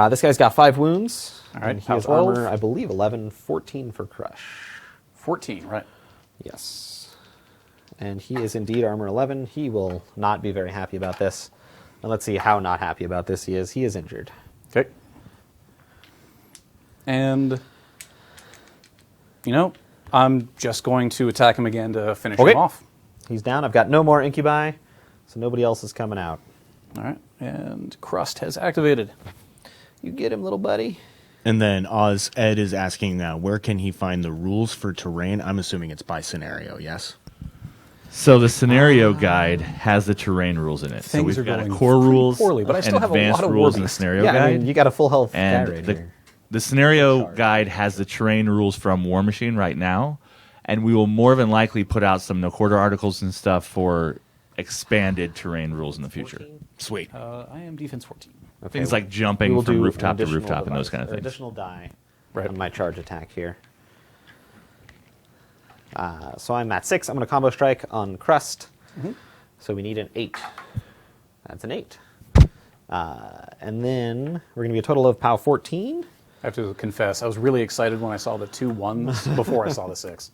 S1: This guy's got 5 wounds.
S2: All right,
S1: And he
S2: power
S1: has
S2: 12.
S1: armor, I believe, 11, 14 for Crush.
S2: 14, right.
S1: Yes. And he is indeed armor 11. He will not be very happy about this. And let's see how not happy about this he is. He is injured.
S2: Okay. And, I'm just going to attack him again to finish
S1: Okay.
S2: him off.
S1: He's down. I've got no more incubi, so nobody else is coming out.
S2: All right. And Crust has activated.
S1: You get him, little buddy.
S4: And then Ed is asking, where can he find the rules for terrain? I'm assuming it's by scenario, yes?
S5: So the scenario guide has the terrain rules in it. So
S2: Things
S5: we've
S2: are
S5: got
S2: going
S5: core
S2: pretty
S5: rules
S2: poorly, but I still
S5: and
S2: have a
S5: advanced
S2: lot of
S5: rules in the
S2: worries.
S5: scenario
S1: Yeah,
S5: guide.
S1: I mean, you got a full health guy
S5: And
S1: right
S5: the,
S1: here.
S5: the scenario guide has the terrain rules from War Machine right now, and we will more than likely put out some no quarter articles and stuff for expanded terrain rules in the future.
S4: Sweet.
S2: I am defense 14.
S1: Okay,
S5: Things like
S1: we
S5: jumping
S1: will
S5: from
S1: do
S5: rooftop
S1: an
S5: to
S1: additional
S5: rooftop and those
S1: device,
S5: kind of
S1: or
S5: things.
S1: Additional die
S2: Right.
S1: on my charge attack here. So I'm at 6. I'm going to combo strike on Crust. So we need an 8. That's an 8. And then we're going to be a total of POW 14.
S2: I have to confess, I was really excited when I saw the 2 1s before I saw the 6.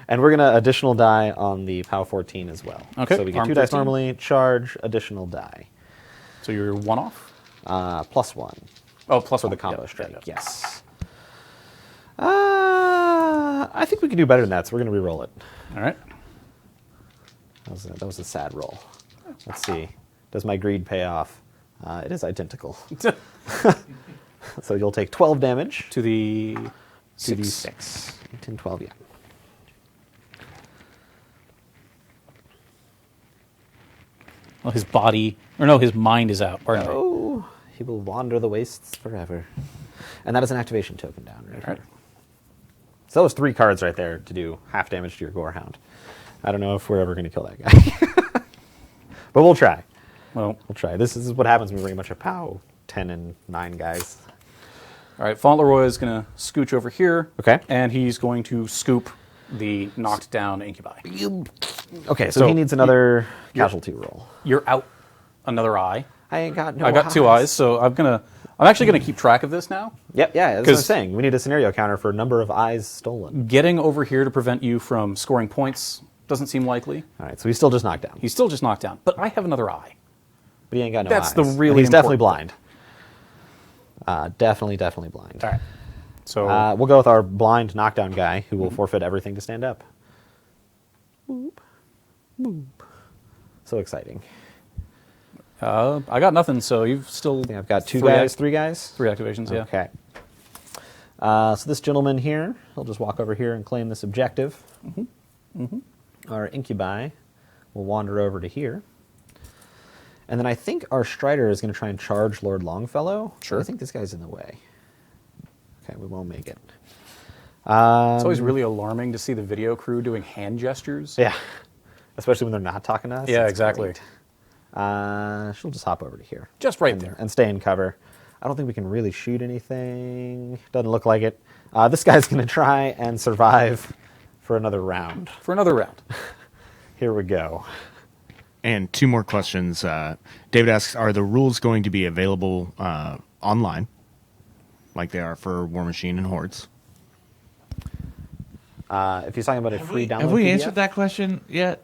S1: And we're going to additional die on the POW 14 as well.
S2: Okay,
S1: So we get
S2: arm
S1: 2 dice
S2: 15.
S1: normally, charge, additional die.
S2: So you're 1 off?
S1: +1
S2: Oh, plus
S1: for
S2: 1.
S1: the combo
S2: Yep,
S1: strike.
S2: yep, yep.
S1: Yes. I think we can do better than that, so we're going to re-roll it.
S2: All right.
S1: That was a sad roll. Let's see. Does my greed pay off? It is identical. So you'll take 12 damage.
S2: To the
S1: 2d6.
S2: 6.
S1: 10, 12, yeah.
S2: Well, his body, or no, his mind is out. Pardon me.
S1: Oh, he will wander the wastes forever. And that is an activation token down right
S2: Right.
S1: here. So that was 3 cards right there to do half damage to your Gorehound. I don't know if we're ever going to kill that guy. But we'll try.
S2: Well,
S1: We'll try. This is what happens when we bring a bunch of POW 10 and 9 guys.
S2: all right. Fauntleroy is going to scooch over here.
S1: Okay.
S2: And he's going to scoop the knocked down incubi.
S1: Okay, so
S2: So
S1: he needs another casualty roll.
S2: You're out another eye.
S1: I ain't got no
S2: I got 2 eyes, so I'm actually gonna keep track of this now.
S1: Yep, yeah, that's what I'm
S2: 'Cause-
S1: saying. We need a scenario counter for number of eyes stolen.
S2: Getting over here to prevent you from scoring points doesn't seem likely.
S1: All right, so he's still just knocked down.
S2: He's still just knocked down, but I have another eye.
S1: But he ain't got no
S2: That's
S1: eyes.
S2: the
S1: And
S2: really
S1: he's definitely
S2: important
S1: blind. Definitely blind.
S2: All right. So
S1: We'll go with our blind knockdown guy, who will forfeit everything to stand up. Boop. Boop. So exciting.
S2: I got nothing. So you've still.
S1: I think I've got 2
S2: Three
S1: guys,
S2: act-
S1: 3 guys.
S2: 3 activations. Yeah.
S1: Okay. So this gentleman here, he'll just walk over here and claim this objective. Our incubi will wander over to here. And then I think our Strider is going to try and charge Lord Longfellow.
S2: Sure.
S1: I think this guy's in the way. Okay, we won't make it.
S2: It's always really alarming to see the video crew doing hand gestures.
S1: Yeah. Especially when they're not talking to us.
S2: Yeah,
S1: It's
S2: exactly.
S1: great. She'll just hop over to here.
S2: Just right
S1: and,
S2: there.
S1: And stay in cover. I don't think we can really shoot anything. Doesn't look like it. This guy's going to try and survive for another round.
S2: For another round.
S1: Here we go.
S4: And 2 more questions. David asks, are the rules going to be available online, like they are for War Machine and Hordes?
S1: If he's talking about a free download
S5: Have we
S1: PDF,
S5: answered that question yet?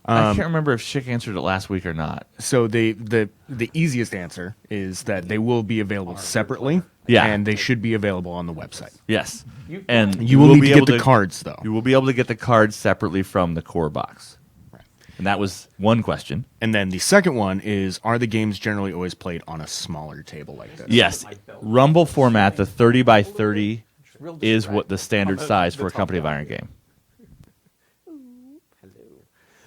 S5: I can't remember if Schick answered it last week or not.
S4: So the easiest answer is that they will be available separately,
S5: Yeah.
S4: and they should be available on the website.
S5: Yes, and
S4: You will need
S5: be
S4: to get
S5: able
S4: the cards, though.
S5: You will be able to get the cards separately from the core box. And that was one question.
S4: And then the second one is, are the games generally always played on a smaller table like this?
S5: Yes, Rumble format, the 30 by 30 is what the standard size for a Company of Iron game.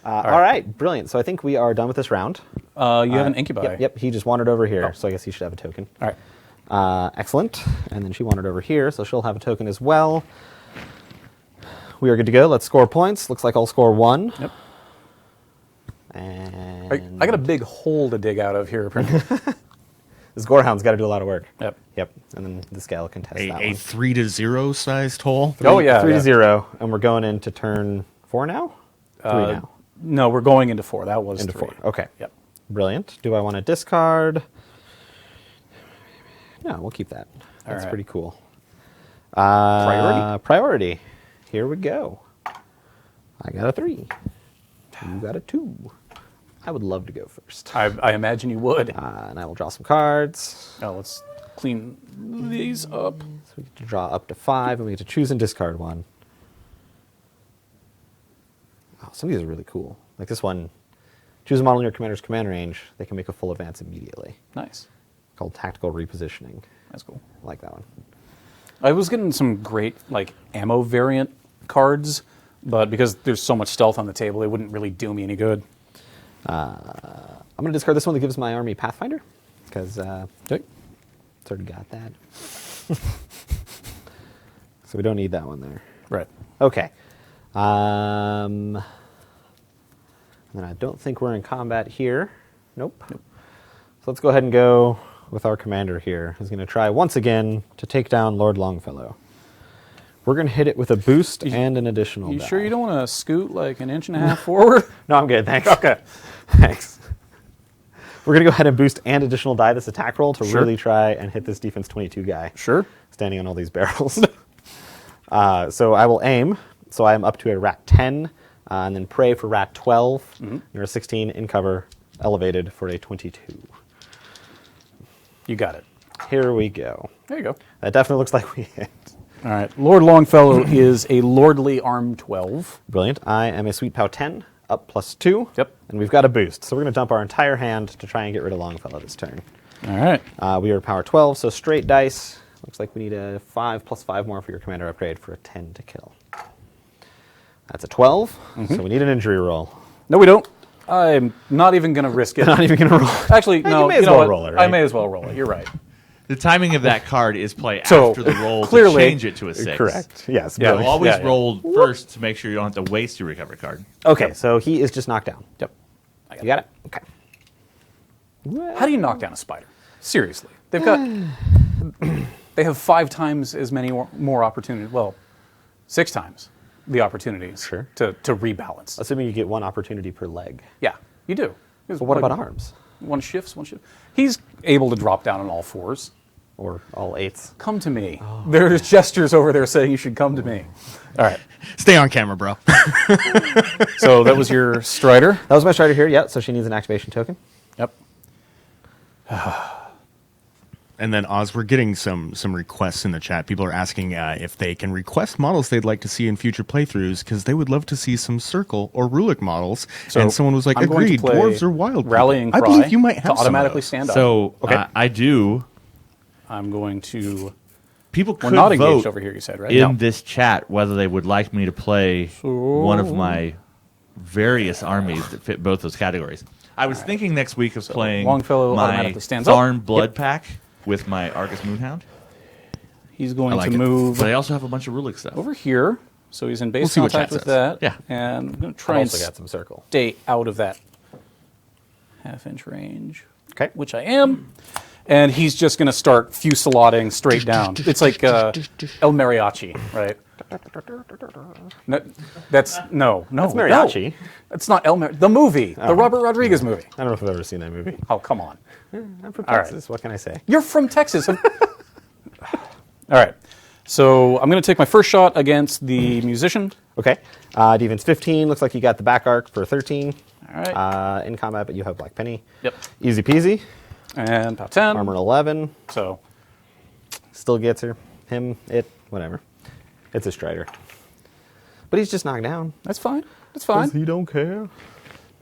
S1: All right, brilliant. So I think we are done with this round.
S2: You have an incubi.
S1: Yep, he just wandered over here,
S2: Oh.
S1: so I guess he should have a token.
S2: All right.
S1: Excellent. And then she wandered over here, so she'll have a token as well. We are good to go. Let's score points. Looks like I'll score 1.
S2: Yep.
S1: And
S2: I got a big hole to dig out of here. Apparently.
S1: this Gorehound's got to do a lot of work.
S2: Yep.
S1: Yep. And then the scale can test that
S4: A
S1: one.
S4: 3-0 sized hole.
S2: Oh yeah.
S1: 3
S2: yeah.
S1: to 0, and we're going into turn 4 now? 3 now.
S2: No, we're going into 4. That was
S1: Into
S2: 3.
S1: 4. Okay.
S2: Yep.
S1: Brilliant. Do I want to discard? No, we'll keep that. That's
S2: right.
S1: pretty cool.
S2: Priority?
S1: Priority. Here we go. I got a 3. You got a 2. I would love to go first.
S2: I imagine you would.
S1: And I will draw some cards.
S2: Now let's clean these up.
S1: So we get to draw up to 5, and we get to choose and discard one. Oh, some of these are really cool. Like this one, choose a model in your commander's command range. They can make a full advance immediately.
S2: Nice.
S1: Called Tactical Repositioning.
S2: That's cool.
S1: I like that one.
S2: I was getting some great like ammo variant cards, but because there's so much stealth on the table, it wouldn't really do me any good.
S1: I'm going to discard this one that gives my army Pathfinder, because
S2: Okay.
S1: it's already got that. So we don't need that one there.
S2: Right.
S1: Okay. And then I don't think we're in combat here. Nope. So let's go ahead and go with our commander here, who's going to try once again to take down Lord Longfellow. We're going to hit it with a boost and an additional
S2: You
S1: die.
S2: sure you don't want to scoot like an inch and a half forward?
S1: No, I'm good, thanks. Okay. Thanks. We're going to go ahead and boost and additional die this attack roll to
S2: Sure.
S1: really try and hit this defense 22 guy.
S2: Sure.
S1: Standing on all these barrels. So I will aim. So I am up to a rat 10, and then pray for rat 12. You're a 16 in cover, elevated for a 22.
S2: You got it.
S1: Here we go.
S2: There you go.
S1: That definitely looks like we hit.
S2: All right. Lord Longfellow is a lordly arm 12.
S1: Brilliant. I am a sweet pow 10, up +2.
S2: Yep.
S1: And we've got a boost. So we're going to dump our entire hand to try and get rid of Longfellow this turn.
S2: All right.
S1: We are power 12, so straight dice. Looks like we need a 5 plus 5 more for your commander upgrade for a 10 to kill. That's a 12, so we need an injury roll.
S2: No, we don't. I'm not even going to risk it.
S1: Not even going to roll.
S2: Actually, no.
S1: you may as
S2: know
S1: well
S2: what?
S1: roll it,
S2: I
S1: right?
S2: may as well roll it. You're right.
S5: The timing of that card is play
S2: So,
S5: after the roll
S2: clearly-
S5: to change it to a 6.
S1: Correct. Yes.
S2: Yeah.
S5: So
S1: brilliant.
S5: always
S2: Yeah.
S5: roll first to make sure you don't have to waste your recovery card.
S1: Okay, so he is just knocked down.
S2: Yep.
S1: You got it? Okay.
S2: How do you knock down a spider? Seriously. They've got. They have 5 times as many more opportunities. Well, 6 times the opportunities
S1: Sure.
S2: to rebalance.
S1: Assuming you get 1 opportunity per leg.
S2: Yeah, you do.
S1: But what about arms?
S2: One shift. He's able to drop down on all 4s.
S1: Or all 8s?
S2: Come to me. There's gestures over there saying you should come to me. All right.
S4: Stay on camera, bro.
S2: So that was your Strider.
S1: That was my strider here, yeah, so she needs an activation token.
S2: Yep.
S4: And then Oz, we're getting some requests in the chat. People are asking if they can request models they'd like to see in future playthroughs because they would love to see some Circle or Rulik models.
S2: So
S4: and someone was like,
S2: I'm going to
S4: "Agreed,
S2: play
S4: dwarves are wild." people."
S2: Rallying
S4: I
S2: Cry
S4: believe you might
S2: to
S4: have some of
S2: automatically
S4: those.
S2: stand up.
S5: So
S2: Okay.
S5: I do.
S2: I'm going to.
S5: People
S2: We're
S5: could
S2: not engaged
S5: vote
S2: over here. You said right.
S5: in
S2: No.
S5: this chat whether they would like me to play one of my various armies that fit both those categories. I was thinking next week of playing
S2: Longfellow
S5: my
S2: automatically stands up.
S5: Thorn Blood Pack with my Argus Moonhound.
S2: He's going
S4: like
S2: to
S4: it.
S2: move
S5: But I also have a bunch of Rulik stuff.
S2: over here. So he's in
S4: We'll
S2: base
S4: see what
S2: contact
S4: chat
S2: with
S4: says.
S2: that.
S5: Yeah.
S2: And I'm going to
S1: I've
S2: try and
S1: also got some circle.
S2: stay out of that half-inch range.
S1: Okay.
S2: Which I am. And he's just going to start fusillading straight down. It's like El Mariachi, right? No, that's
S1: mariachi.
S2: It's not El Mariachi. The movie, the Robert Rodriguez movie.
S1: I don't know if I've ever seen that movie.
S2: Oh, come on.
S1: I'm from
S2: All right.
S1: Texas, what can I say?
S2: You're from Texas. All right. So I'm going to take my first shot against the musician.
S1: Okay. Defense 15, looks like you got the back arc for 13.
S2: All right.
S1: In combat, but you have Black Penny.
S2: Yep.
S1: Easy peasy.
S2: And pow 10.
S1: Armor 11.
S2: So
S1: Still gets her. Him, it, whatever. It's a Strider. But he's just knocked down.
S2: that's fine. That's fine.
S1: He don't care.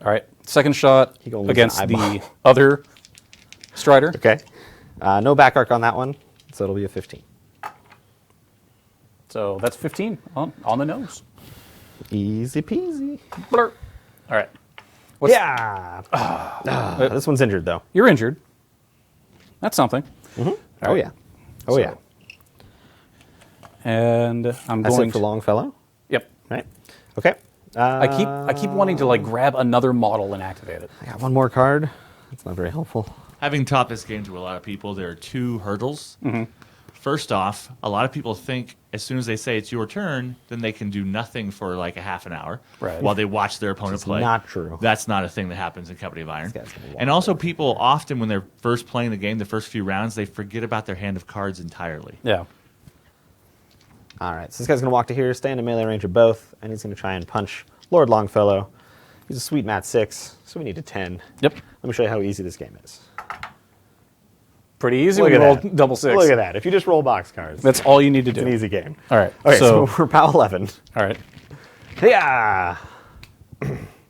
S2: All right. Second shot
S1: He gonna lose
S2: against
S1: an
S2: the
S1: eyeball.
S2: other Strider.
S1: Okay. No back arc on that one, so it'll be a 15.
S2: So that's 15 on the nose.
S1: Easy peasy.
S2: Blur. All right. What's,
S1: Yeah. This one's injured though.
S2: You're injured. That's something.
S1: Oh yeah. Oh yeah.
S2: And I'm
S1: That's
S2: going
S1: it for Longfellow,
S2: Yep.
S1: right? Okay.
S2: I keep wanting to like grab another model and activate it.
S1: I got one more card. That's not very helpful.
S5: Having taught this game to a lot of people, there are two hurdles. First off, a lot of people think as soon as they say it's your turn, then they can do nothing for like a half an hour
S2: Right.
S5: while they watch their opponent
S1: It's
S5: play.
S1: not true.
S5: That's not a thing that happens in Company of Iron.
S1: This guy's gonna walk
S5: And also, people often, when they're first playing the game, the first few rounds, they forget about their hand of cards entirely.
S2: Yeah.
S1: All right, so this guy's going to walk to here, stay in a melee range of both, and he's going to try and punch Lord Longfellow. He's a sweet mat 6, so we need a 10.
S2: Yep.
S1: Let me show you how easy this game is.
S2: Pretty easy
S1: Look
S2: when you
S1: at
S2: roll
S1: that.
S2: double 6.
S1: Look at that. If you just roll box cards,
S2: That's all you need to
S1: it's
S2: do.
S1: an easy game.
S2: All right.
S1: Okay, so,
S2: so
S1: we're POW 11.
S2: all right.
S1: Yeah.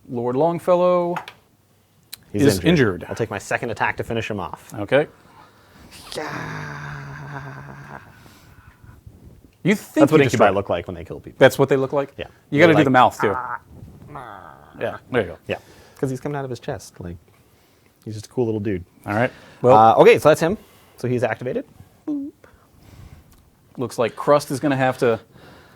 S2: Lord Longfellow.
S1: He's
S2: Is injured.
S1: I'll take my second attack to finish him off.
S2: Okay. You think
S1: That's what
S2: you
S1: Incubi
S2: destroyed-
S1: look like when they kill people.
S2: That's what they look like?
S1: Yeah.
S2: You got to
S1: They're
S2: do the
S1: like,
S2: mouth, too. Yeah, there you go.
S1: Yeah, because he's coming out of his chest. Like, he's just a cool little dude.
S2: All right. Well,
S1: Okay, so that's him. So he's activated.
S2: looks like Crust is going to have to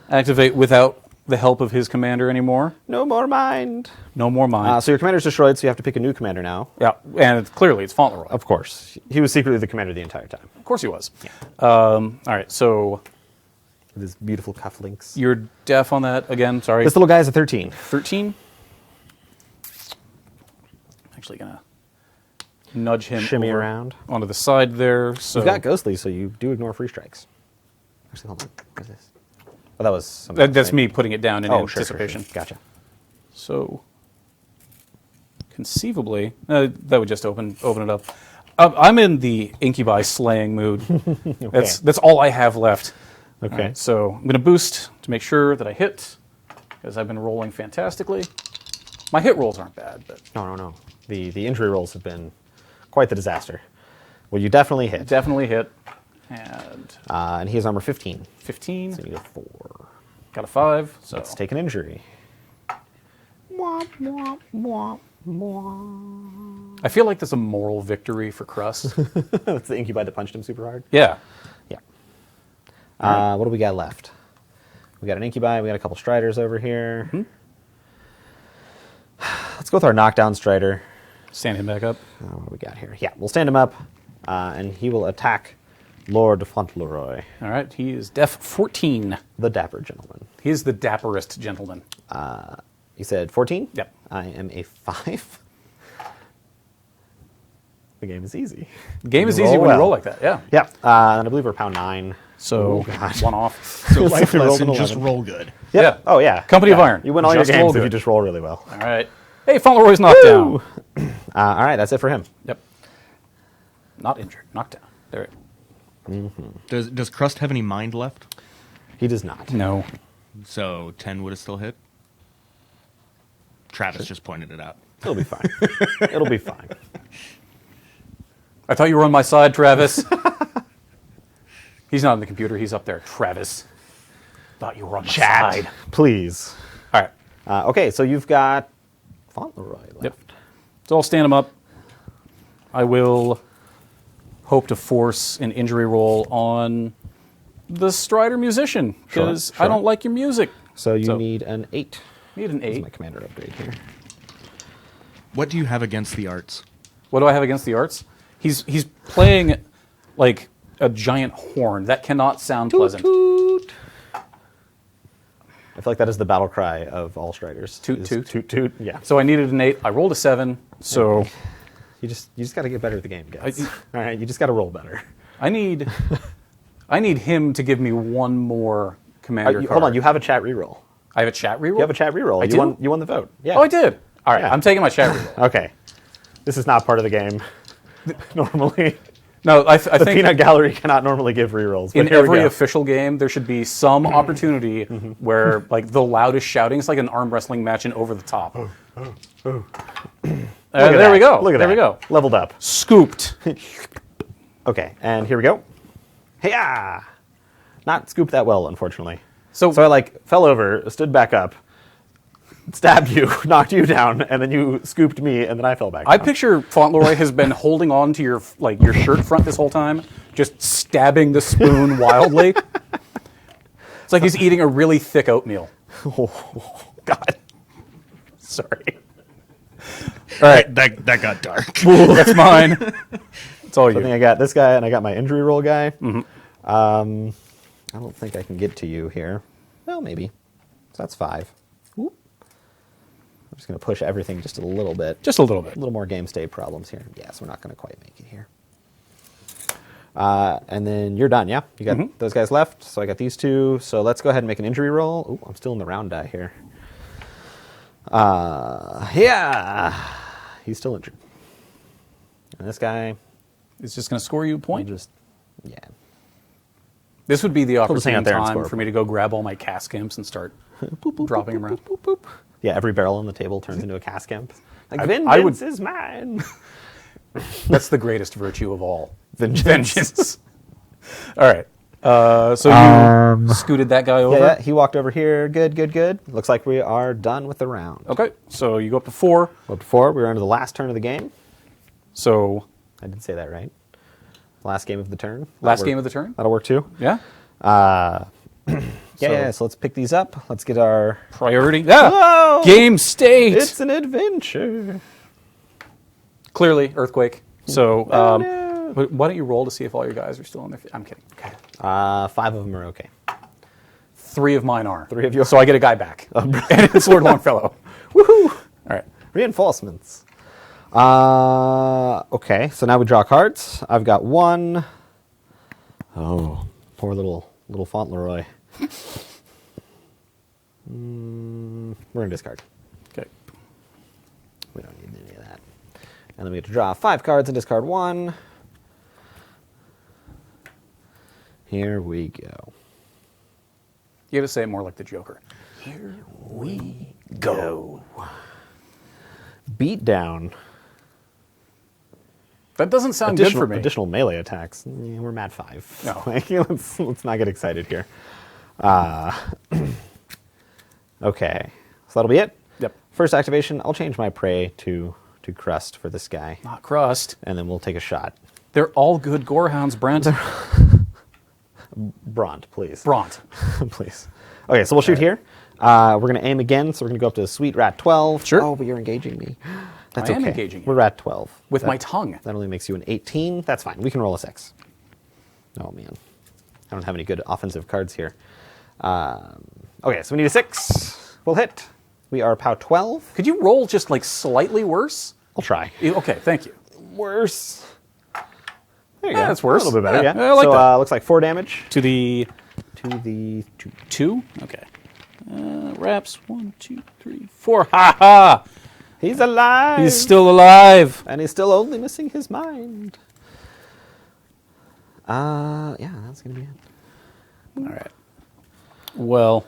S2: activate without the help of his commander anymore.
S1: No more mind.
S2: No more mine.
S1: So your commander's destroyed, so you have to pick a new commander now.
S2: Yeah, and it's Fauntleroy.
S1: Of course. He was secretly the commander the entire time.
S2: Of course he was. All right, so
S1: With his beautiful cufflinks.
S2: you're deaf on that again. Sorry.
S1: This little guy's a 13.
S2: 13. Actually going to nudge him
S1: Shimmy
S2: over
S1: around.
S2: onto the side there. So
S1: You've got Ghostly, so you do ignore free strikes. Actually, hold on. What is this? Oh, that was something else,
S2: that's
S1: right?
S2: me putting it down in
S1: Oh, sure,
S2: anticipation.
S1: Sure. Gotcha.
S2: So conceivably, that would just open it up. I'm in the Incubi slaying mood. That's all I have left.
S1: Okay.
S2: All right, so I'm going to boost to make sure that I hit, because I've been rolling fantastically. My hit rolls aren't bad, but
S1: No. The injury rolls have been quite the disaster. Well, you definitely hit.
S2: definitely hit. And
S1: And he has armor 15.
S2: 15,
S1: So you need a 4.
S2: got a 5. So
S1: Let's take an injury.
S2: I feel like there's a moral victory for Crust.
S1: That's the Incubi that punched him super hard.
S2: Yeah.
S1: Yeah. What do we got left? We got an Incubi. We got a couple Striders over here. Let's go with our knockdown Strider.
S2: Stand him back up.
S1: What do we got here? Yeah, we'll stand him up, and he will attack Lord Fauntleroy,
S2: All right, he is def 14.
S1: the dapper gentleman.
S2: He is the dapperest gentleman.
S1: You said 14?
S2: Yep.
S1: I am a 5. The game is easy.
S2: Game is
S1: You
S2: easy
S1: roll
S2: when
S1: well.
S2: you roll like that, yeah.
S1: Yeah, and I believe we're pound 9.
S2: So,
S1: Oh, God.
S2: one off.
S4: So life
S1: We rolled
S4: lesson,
S1: an
S4: just
S1: 11.
S4: roll good.
S2: Yeah.
S1: Oh, yeah.
S2: Company of
S1: Yeah.
S2: Iron.
S1: You win all
S2: Just
S1: your
S2: roll
S1: games if
S2: good.
S1: you just roll really well.
S2: All right. Hey, Fauntleroy's knocked down.
S1: All right, that's it for him.
S2: Yep. Not injured. Knocked down. There.
S4: Does Crust have any mind left?
S1: He does not.
S2: No.
S4: So 10 would have still hit? Travis just pointed it out.
S1: It'll be fine. It'll be fine.
S2: I thought you were on my side, Travis. He's not on the computer. He's up there. Travis. Thought you were on my side.
S1: Please.
S2: All right.
S1: Okay, so you've got Fauntleroy left.
S2: Yep. So I'll stand him up. I will hope to force an injury roll on the Strider musician, because
S1: Sure.
S2: I don't like your music.
S1: So you need an 8.
S2: Need an
S1: That's
S2: 8.
S1: my commander upgrade here.
S4: What do you have against the arts?
S2: What do I have against the arts? He's playing like a giant horn. That cannot sound pleasant.
S1: Toot. I feel like that is the battle cry of all Striders.
S2: Toot,
S1: is
S2: toot.
S1: Toot toot. Yeah.
S2: So I needed an 8. I rolled a 7. So
S1: You just got to get better at the game, guys.
S2: I-
S1: All right, you just got to roll better.
S2: I need him to give me one more commander card.
S1: Hold on, you have a chat reroll.
S2: I have a chat reroll?
S1: You have a chat reroll.
S2: I
S1: You
S2: do?
S1: won the vote. Yeah.
S2: Oh, I did. All right,
S1: Yeah.
S2: I'm taking my chat reroll.
S1: Okay. This is not part of the game. Normally,
S2: No, I
S1: the
S2: think
S1: peanut gallery cannot normally give rerolls. But
S2: in
S1: here we
S2: every
S1: go.
S2: official game, there should be some opportunity where, like, the loudest shouting is like an arm wrestling match and over the top.
S1: Look at
S2: There
S1: that.
S2: we go.
S1: Look at
S2: there
S1: that.
S2: we go.
S1: Leveled up.
S2: Scooped.
S1: Okay, and here we go. Hey-ya! Not scooped that well, unfortunately.
S2: So,
S1: So I fell over, stood back up, stabbed you, knocked you down, and then you scooped me, and then I fell back
S2: I
S1: down.
S2: picture Fauntleroy has been holding on to your shirt front this whole time, just stabbing the spoon wildly. It's like he's eating a really thick oatmeal.
S1: Oh, God. Sorry.
S2: All right,
S4: That got dark.
S2: that's mine. It's all
S1: I think
S2: you.
S1: I got this guy, and I got my injury roll guy. I don't think I can get to you here. Well, maybe. So that's 5. Whoop. I'm just going to push everything just a little bit.
S2: Just a little bit.
S1: A little more game state problems here. Yes, we're not going to quite make it here. And then you're done, yeah? You got those guys left, so I got these 2. So let's go ahead and make an injury roll. Ooh, I'm still in the round die here. Yeah. He's still injured. And this guy,
S2: It's just going to score you a
S1: I'll
S2: point.
S1: just, yeah.
S2: This would be the
S1: just hang
S2: opportune
S1: out there and
S2: time
S1: score.
S2: for me to go grab all my cast imps and start dropping them around.
S1: Boop, boop. Yeah, every barrel on the table turns into a cast imp. Like,
S2: I
S1: vengeance
S2: would-
S1: is mine.
S2: That's the greatest virtue of all.
S1: Vengeance.
S2: Vengeance. All right. So you scooted that guy over.
S1: Yeah, he walked over here. Good, good, good. Looks like we are done with the round.
S2: Okay. So you go up to 4.
S1: Well, before we were into the last turn of the game.
S2: So
S1: I did say that right. Last game of the turn.
S2: last game of the turn.
S1: That'll work too.
S2: Yeah.
S1: Yeah, so let's pick these up. Let's get our
S2: Priority. Yeah.
S1: Whoa!
S2: Game state.
S1: It's an adventure.
S2: Clearly earthquake. So
S1: Oh, no.
S2: why don't you roll to see if all your guys are still on their feet? I'm kidding. Okay.
S1: 5 of them are okay.
S2: 3 of mine are.
S1: 3 of yours.
S2: So I get a guy back. And it's Lord Longfellow.
S1: Woohoo!
S2: All right.
S1: Reinforcements. Okay, so now we draw cards. I've got 1. Oh, poor little Fauntleroy. We're gonna discard.
S2: Okay.
S1: We don't need any of that. And then we have to draw 5 cards and discard 1. Here we go.
S2: You got to say it more like the Joker. Here we go.
S1: Beat down.
S2: That doesn't sound good for me.
S1: Additional melee attacks. Yeah, we're mad 5.
S2: No.
S1: Like, let's not get excited here. Okay, so that'll be it.
S2: Yep.
S1: First activation, I'll change my prey to crust for this guy,
S2: Not crust.
S1: and then we'll take a shot.
S2: They're all good gorehounds, Brent.
S1: Bront, please.
S2: Bront.
S1: Please. Okay, so we'll shoot here. We're going to aim again, so we're going to go up to Sweet Rat 12.
S2: Sure.
S1: Oh, but you're engaging me. That's
S2: I am
S1: okay.
S2: engaging you.
S1: We're Rat 12.
S2: With my tongue.
S1: That only makes you an 18. That's fine. We can roll a 6. Oh, man. I don't have any good offensive cards here. Okay, so we need a 6. We'll hit. We are POW 12.
S2: Could you roll just like slightly worse?
S1: I'll try.
S2: Okay, thank you.
S1: Worse. There you
S2: Yeah,
S1: go.
S2: that's worse.
S1: A little bit better,
S2: Yeah,
S1: yeah.
S2: I like
S1: so,
S2: that.
S1: looks like 4 damage
S2: To the
S1: to the 2.
S2: 2? Okay. Wraps 1, 2, 3, 4. Ha ha!
S1: He's alive.
S2: He's still alive.
S1: And he's still only missing his mind. Yeah, that's going to be it.
S2: All right. Well,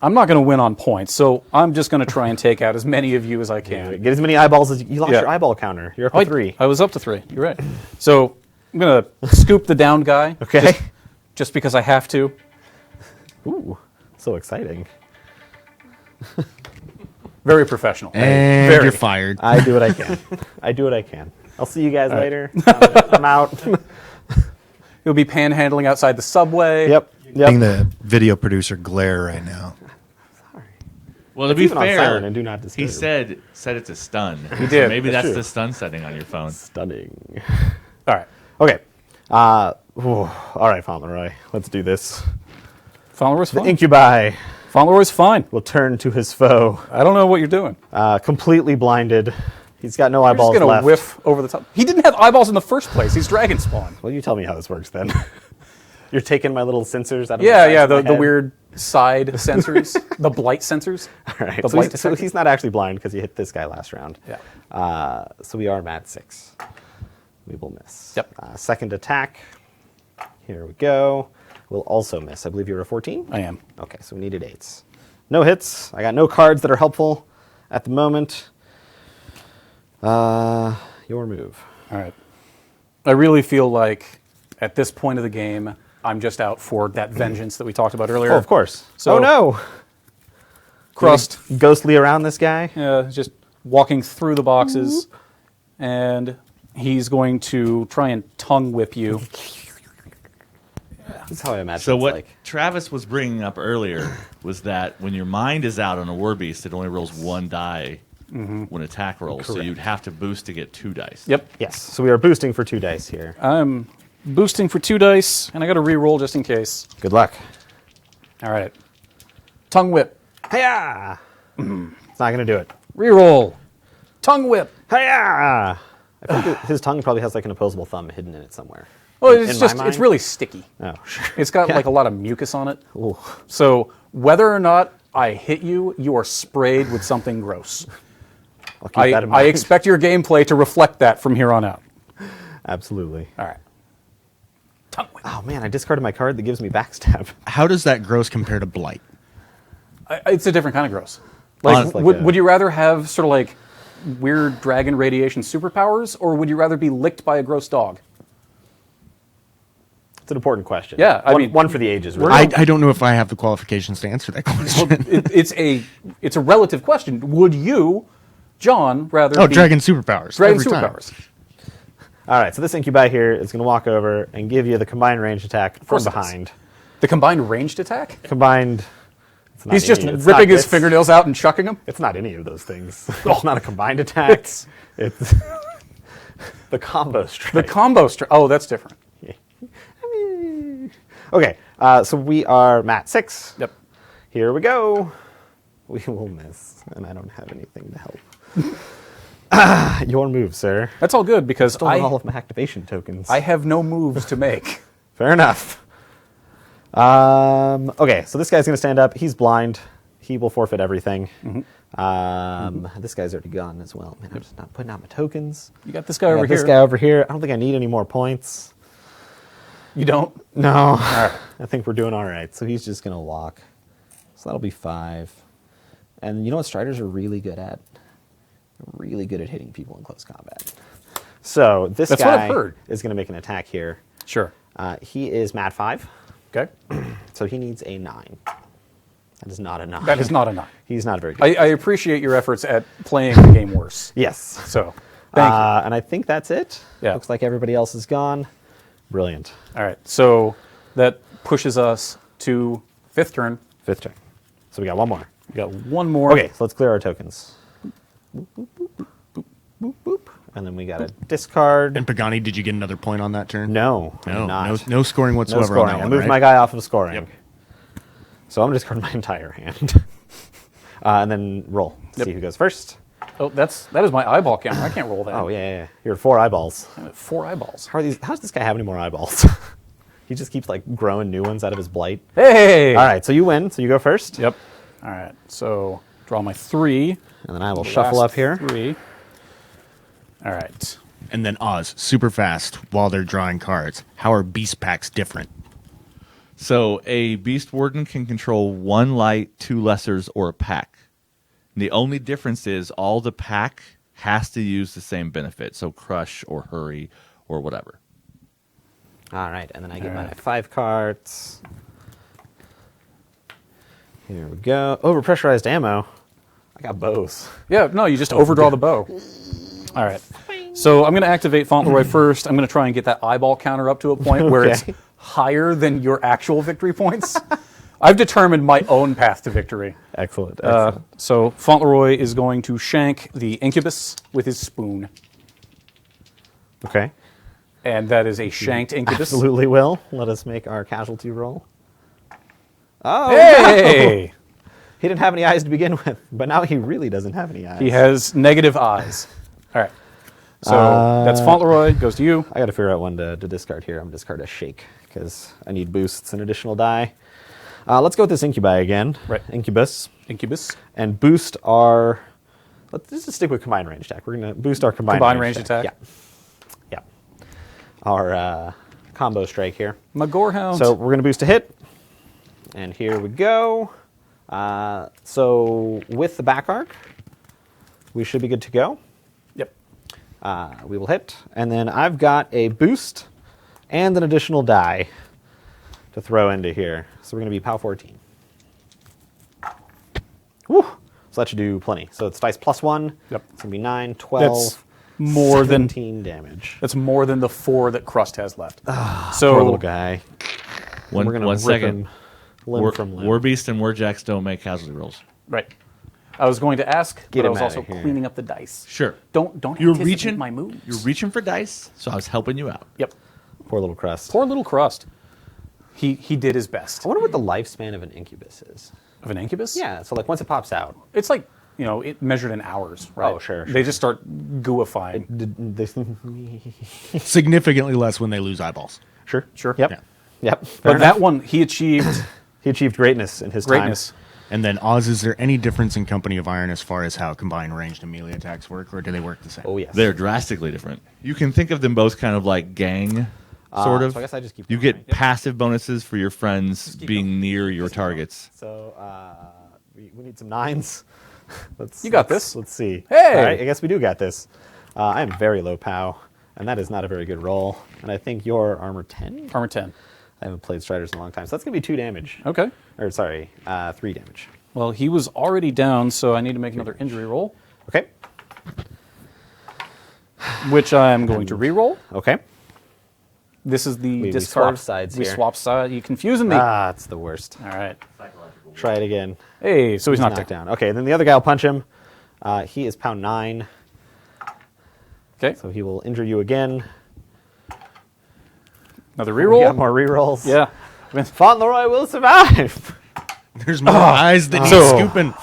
S2: I'm not going to win on points, so I'm just going to try and take out as many of you as I can.
S1: Get as many eyeballs as you lost
S2: Yeah.
S1: your eyeball counter. You're up
S2: Oh,
S1: to 3.
S2: I was up to 3. You're right. So I'm going to scoop the down guy.
S1: Okay.
S2: Just because I have to.
S1: Ooh, so exciting.
S2: Very professional.
S4: And
S2: Very.
S4: you're fired.
S1: I do what I can. I do what I can. I'll see you guys later. I'm out.
S2: You'll be panhandling outside the subway.
S1: Yep.
S3: Being the video producer glare right now.
S5: Well, to
S1: It's
S5: be
S1: even on
S5: fair,
S1: silent and do not disturb.
S5: he said it to stun. He
S2: did.
S5: So maybe
S1: That's
S5: that's
S1: true.
S5: the stun setting on your phone.
S1: Stunning.
S2: All right.
S1: Okay. All right, Fauntleroy. Let's do this.
S2: Fauntleroy's
S1: The
S2: fine.
S1: Incubi
S2: Fauntleroy's fine.
S1: will turn to his foe,
S2: I don't know what you're doing.
S1: completely blinded. He's got no
S2: You're just
S1: eyeballs
S2: going to
S1: left.
S2: whiff over the top. He didn't have eyeballs in the first place. He's dragon spawn.
S1: Well, you tell me how this works then. You're taking my little sensors out of
S2: Yeah,
S1: the
S2: yeah,
S1: sides of
S2: the
S1: my head?
S2: weird side sensors, the blight sensors.
S1: All right.
S2: The
S1: So
S2: blight
S1: he's, so
S2: detector.
S1: he's not actually blind because he hit this guy last round.
S2: Yeah.
S1: So we are mat 6. We will miss.
S2: Yep.
S1: Second attack. Here we go. We'll also miss. I believe you're a 14?
S2: I am.
S1: Okay, so we needed 8s. No hits. I got no cards that are helpful at the moment. Your move.
S2: All right. I really feel like at this point of the game, I'm just out for that vengeance that we talked about earlier.
S1: Oh, of course.
S2: So-
S1: oh no!
S2: Crust.
S1: Ghostly around this guy.
S2: Just walking through the boxes, and he's going to try and tongue whip you.
S1: That's how I imagine.
S5: So
S1: it's
S5: what
S1: like.
S5: Travis was bringing up earlier was that when your mind is out on a war beast, it only rolls 1 die when attack rolls. So you'd have to boost to get 2 dice.
S2: Yep.
S1: Yes. So we are boosting for 2 dice here.
S2: I'm boosting for 2 dice, and I got to re-roll just in case.
S1: Good luck.
S2: All right. Tongue whip.
S1: Hiya! It's not gonna do it.
S2: Re-roll. Tongue whip.
S1: Hiya! I think his tongue probably has like an opposable thumb hidden in it somewhere.
S2: Oh,
S1: In
S2: it's
S1: my
S2: just,
S1: mind?
S2: it's really sticky.
S1: Oh, sure.
S2: It's got
S1: Yeah.
S2: like a lot of mucus on it.
S1: Ooh.
S2: So whether or not I hit you, you are sprayed with something gross.
S1: I'll keep that in mind.
S2: I expect your gameplay to reflect that from here on out.
S1: Absolutely.
S2: All right. Tongue whip.
S1: Oh man, I discarded my card that gives me backstab.
S4: How does that gross compare to blight?
S2: It's a different kind of gross. Like,
S1: It's like
S2: would,
S1: a-
S2: would you rather have sort of like weird dragon radiation superpowers, or would you rather be licked by a gross dog?
S1: It's an important question.
S2: Yeah, I
S1: one,
S2: mean,
S1: one for the ages.
S2: we're
S1: Really.
S4: I don't know if I have the qualifications to answer that question.
S2: It's a relative question. Would you, John, rather
S4: Oh,
S2: be
S4: dragon superpowers.
S2: dragon
S4: every time.
S2: superpowers?
S1: All right, so this incubi here is going to walk over and give you the combined range attack from
S2: course it is.
S1: behind.
S2: The combined ranged attack?
S1: Combined. It's not
S2: He's just
S1: any- it's
S2: ripping
S1: not-
S2: his
S1: it's-
S2: fingernails out and chucking them?
S1: It's not any of those things. It's not a combined attack. It's the combo strike.
S2: The combo Oh, that's different.
S1: Okay, so we are mat 6.
S2: Yep.
S1: Here we go. We will miss, and I don't have anything to help. Your move, sir.
S2: That's all good because
S1: Stolen all of my activation tokens.
S2: I have no moves to make.
S1: Fair enough. Okay, so this guy's going to stand up. He's blind. He will forfeit everything. This guy's already gone as well. Man, I'm just not putting out my tokens.
S2: You got this guy
S1: I
S2: over
S1: got
S2: here.
S1: this guy over here. I don't think I need any more points.
S2: You don't?
S1: No, I think we're doing all right. So he's just going to walk. So that'll be 5. And you know what Striders are really good at? Really good at hitting people in close combat. So this
S2: That's what
S1: guy
S2: I've heard.
S1: is going to make an attack here.
S2: Sure.
S1: He is mat 5,
S2: Okay.
S1: so he needs a 9. That is not a 9.
S2: That is not a 9.
S1: He's not very good.
S2: I appreciate your efforts at playing the game worse.
S1: Yes.
S2: So, thank you.
S1: And I think that's it.
S2: Yeah.
S1: Looks like everybody else is gone. Brilliant.
S2: All right. So that pushes us to 5th turn.
S1: 5th turn. So we got one more.
S2: We got one more.
S1: Okay, so let's clear our tokens. Boop, boop, boop, boop, boop, boop, boop. And then we got a discard.
S4: And Pagani, did you get another point on that turn?
S1: No, I did
S4: No,
S1: not.
S4: no scoring
S1: No
S4: whatsoever
S1: scoring.
S4: on that
S1: I
S4: one,
S1: moved
S4: right?
S1: my guy off of scoring.
S4: Yep.
S1: So I'm going to discard my entire hand. And then roll.
S2: Yep.
S1: See who goes first.
S2: Oh, that is my eyeball counter. I can't roll that.
S1: Oh, yeah. You're at 4 eyeballs.
S2: I'm at 4 eyeballs.
S1: How does this guy have any more eyeballs? He just keeps like growing new ones out of his blight.
S2: Hey!
S1: All right, so you win. So you go first.
S2: Yep. All right. So draw my 3.
S1: And then I will shuffle
S2: Last
S1: up here.
S2: 3. All right.
S4: And then Oz, super fast while they're drawing cards. How are beast packs different?
S5: So a Beast Warden can control 1 light, 2 lessers, or a pack. The only difference is all the pack has to use the same benefit. So crush or hurry or whatever.
S1: All right, and then I get
S2: All
S1: my
S2: right.
S1: 5 cards. Here we go. Overpressurized ammo. I got bows.
S2: Yeah, no, you just overdraw the bow. All right. So I'm going to activate Fauntleroy first. I'm going to try and get that eyeball counter up to a point where it's
S1: Okay.
S2: higher than your actual victory points. I've determined my own path to victory.
S1: Excellent. Excellent.
S2: So Fauntleroy is going to shank the incubus with his spoon.
S1: Okay.
S2: And that is a shanked incubus.
S1: Absolutely will. Let us make our casualty roll. Oh,
S2: Hey!
S1: he didn't have any eyes to begin with, but now he really doesn't have any eyes.
S2: He has negative eyes. All right. So that's Fauntleroy. Goes to you.
S1: I got to figure out one to discard here. I'm going to discard a shake because I need boosts and additional die. Let's go with this incubi again.
S2: Right.
S1: Incubus.
S2: Incubus.
S1: And boost our... Let's just stick with combined range attack. We're going to boost our combined
S2: range attack.
S1: Yeah. Yeah. Our combo strike here.
S2: My Gorehound.
S1: So we're going to boost a hit. And here we go. So with the back arc, we should be good to go.
S2: Yep.
S1: We will hit. And then I've got a boost and an additional die. to throw into here. So we're going to be POW 14. Woo! So that should do plenty. So it's dice +1.
S2: Yep.
S1: It's going to be 9, 12,
S2: That's more than
S1: 17 damage.
S2: that's more than the 4 that Crust has left. So
S1: Poor little guy.
S5: One,
S1: We're going to
S5: one
S1: rip
S5: second.
S1: him limb from limb.
S5: War Beast and Warjacks don't make casualty rolls.
S2: right. I was going to ask,
S1: Get
S2: but I
S1: him
S2: was
S1: outta
S2: also
S1: here.
S2: cleaning up the dice.
S5: Sure.
S2: Don't
S5: You're
S2: anticipate
S5: reaching
S2: my moves.
S5: You're reaching for dice, so I was helping you out.
S2: Yep.
S1: Poor little crust.
S2: Poor little Crust. He did his best.
S1: I wonder what the lifespan of an incubus is.
S2: Of an incubus?
S1: Yeah, so like once it pops out.
S2: It's like, it measured in hours, right?
S1: Oh, sure,
S2: They just start gooifying.
S4: Significantly less when they lose eyeballs.
S1: Sure.
S2: Sure.
S1: Yep.
S4: Yeah.
S1: Yep.
S2: But that one, he achieved
S1: he achieved greatness in his
S2: greatness.
S4: And then Oz, is there any difference in Company of Iron as far as how combined ranged and melee attacks work, or do they work the same?
S1: time. Oh yes.
S5: They're drastically different. You can think of them both kind of like gang, sort of.
S1: so I guess I just keep
S5: You
S1: going,
S5: get
S1: right?
S5: passive bonuses for your friends
S2: keep
S5: being
S2: going.
S5: near your targets.
S1: So we need some 9s.
S2: You got this.
S1: Let's see.
S2: Hey!
S1: All right, I guess we do got this. I am very low POW, and that is not a very good roll. And I think you're armor 10.
S2: Armor 10.
S1: I haven't played Striders in a long time, so that's gonna be 2 damage.
S2: Okay.
S1: Or sorry, 3 damage.
S2: Well, he was already down, so I need to make another injury roll,
S1: Okay.
S2: which I'm going to re-roll.
S1: Okay.
S2: This is the
S1: We
S2: discard.
S1: swap sides
S2: We
S1: here.
S2: swap sides. You confusing me.
S1: It's the worst.
S2: All right.
S1: Try it again.
S2: Hey, so he's
S1: Knocked
S2: knocked down.
S1: down. Okay, then the other guy will punch him. He is POW 9,
S2: Okay.
S1: so he will injure you again.
S2: Another
S1: We
S2: re-roll.
S1: got more rerolls.
S2: Yeah.
S1: Fauntleroy will survive.
S4: There's more eyes than he's
S2: So-
S4: scooping.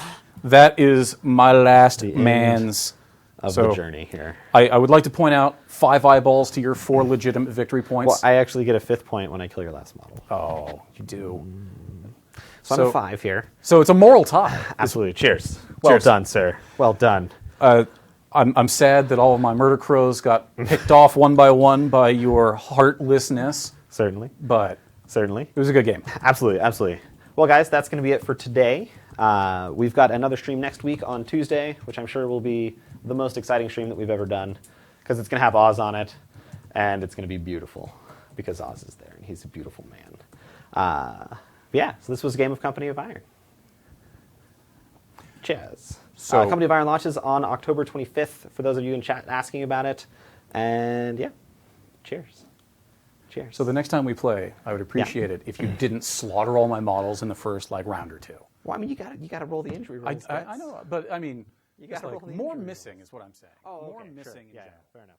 S2: That is my last
S1: The end.
S2: man's.
S1: Of
S2: So-
S1: the journey here.
S2: I would like to point out 5 eyeballs to your 4 legitimate victory
S1: Well,
S2: points.
S1: I actually get a 5th point when I kill your last model.
S2: Oh, you do.
S1: So, I'm
S2: So-
S1: a 5 here.
S2: So it's a moral tie.
S1: Absolutely. Cheers. Well
S2: Cheers.
S1: done, sir. Well done.
S2: I'm sad that all of my murder crows got picked off one by your heartlessness,
S1: Certainly.
S2: but
S1: Certainly.
S2: it was a good game.
S1: Absolutely. Absolutely. Well, guys, that's going to be it for today. We've got another stream next week on Tuesday, which I'm sure will be the most exciting stream that we've ever done, because it's going to have Oz on it, and it's going to be beautiful, because Oz is there, and he's a beautiful man. Yeah, so this was a game of Company of Iron. Cheers.
S2: So-
S1: Company of Iron launches on October 25th, for those of you in chat asking about it. And yeah, cheers. Cheers.
S2: So the next time we play, I would appreciate it if you didn't slaughter all my models in the first round or two.
S1: Well, I mean, you gotta roll the injury rolls.
S2: I know, but I mean,
S1: You
S2: it's
S1: gotta
S2: like
S1: roll the
S2: more
S1: injury
S2: missing is what I'm saying.
S1: Oh,
S2: more
S1: okay,
S2: missing
S1: sure.
S2: in
S1: Yeah,
S2: general.
S1: fair enough.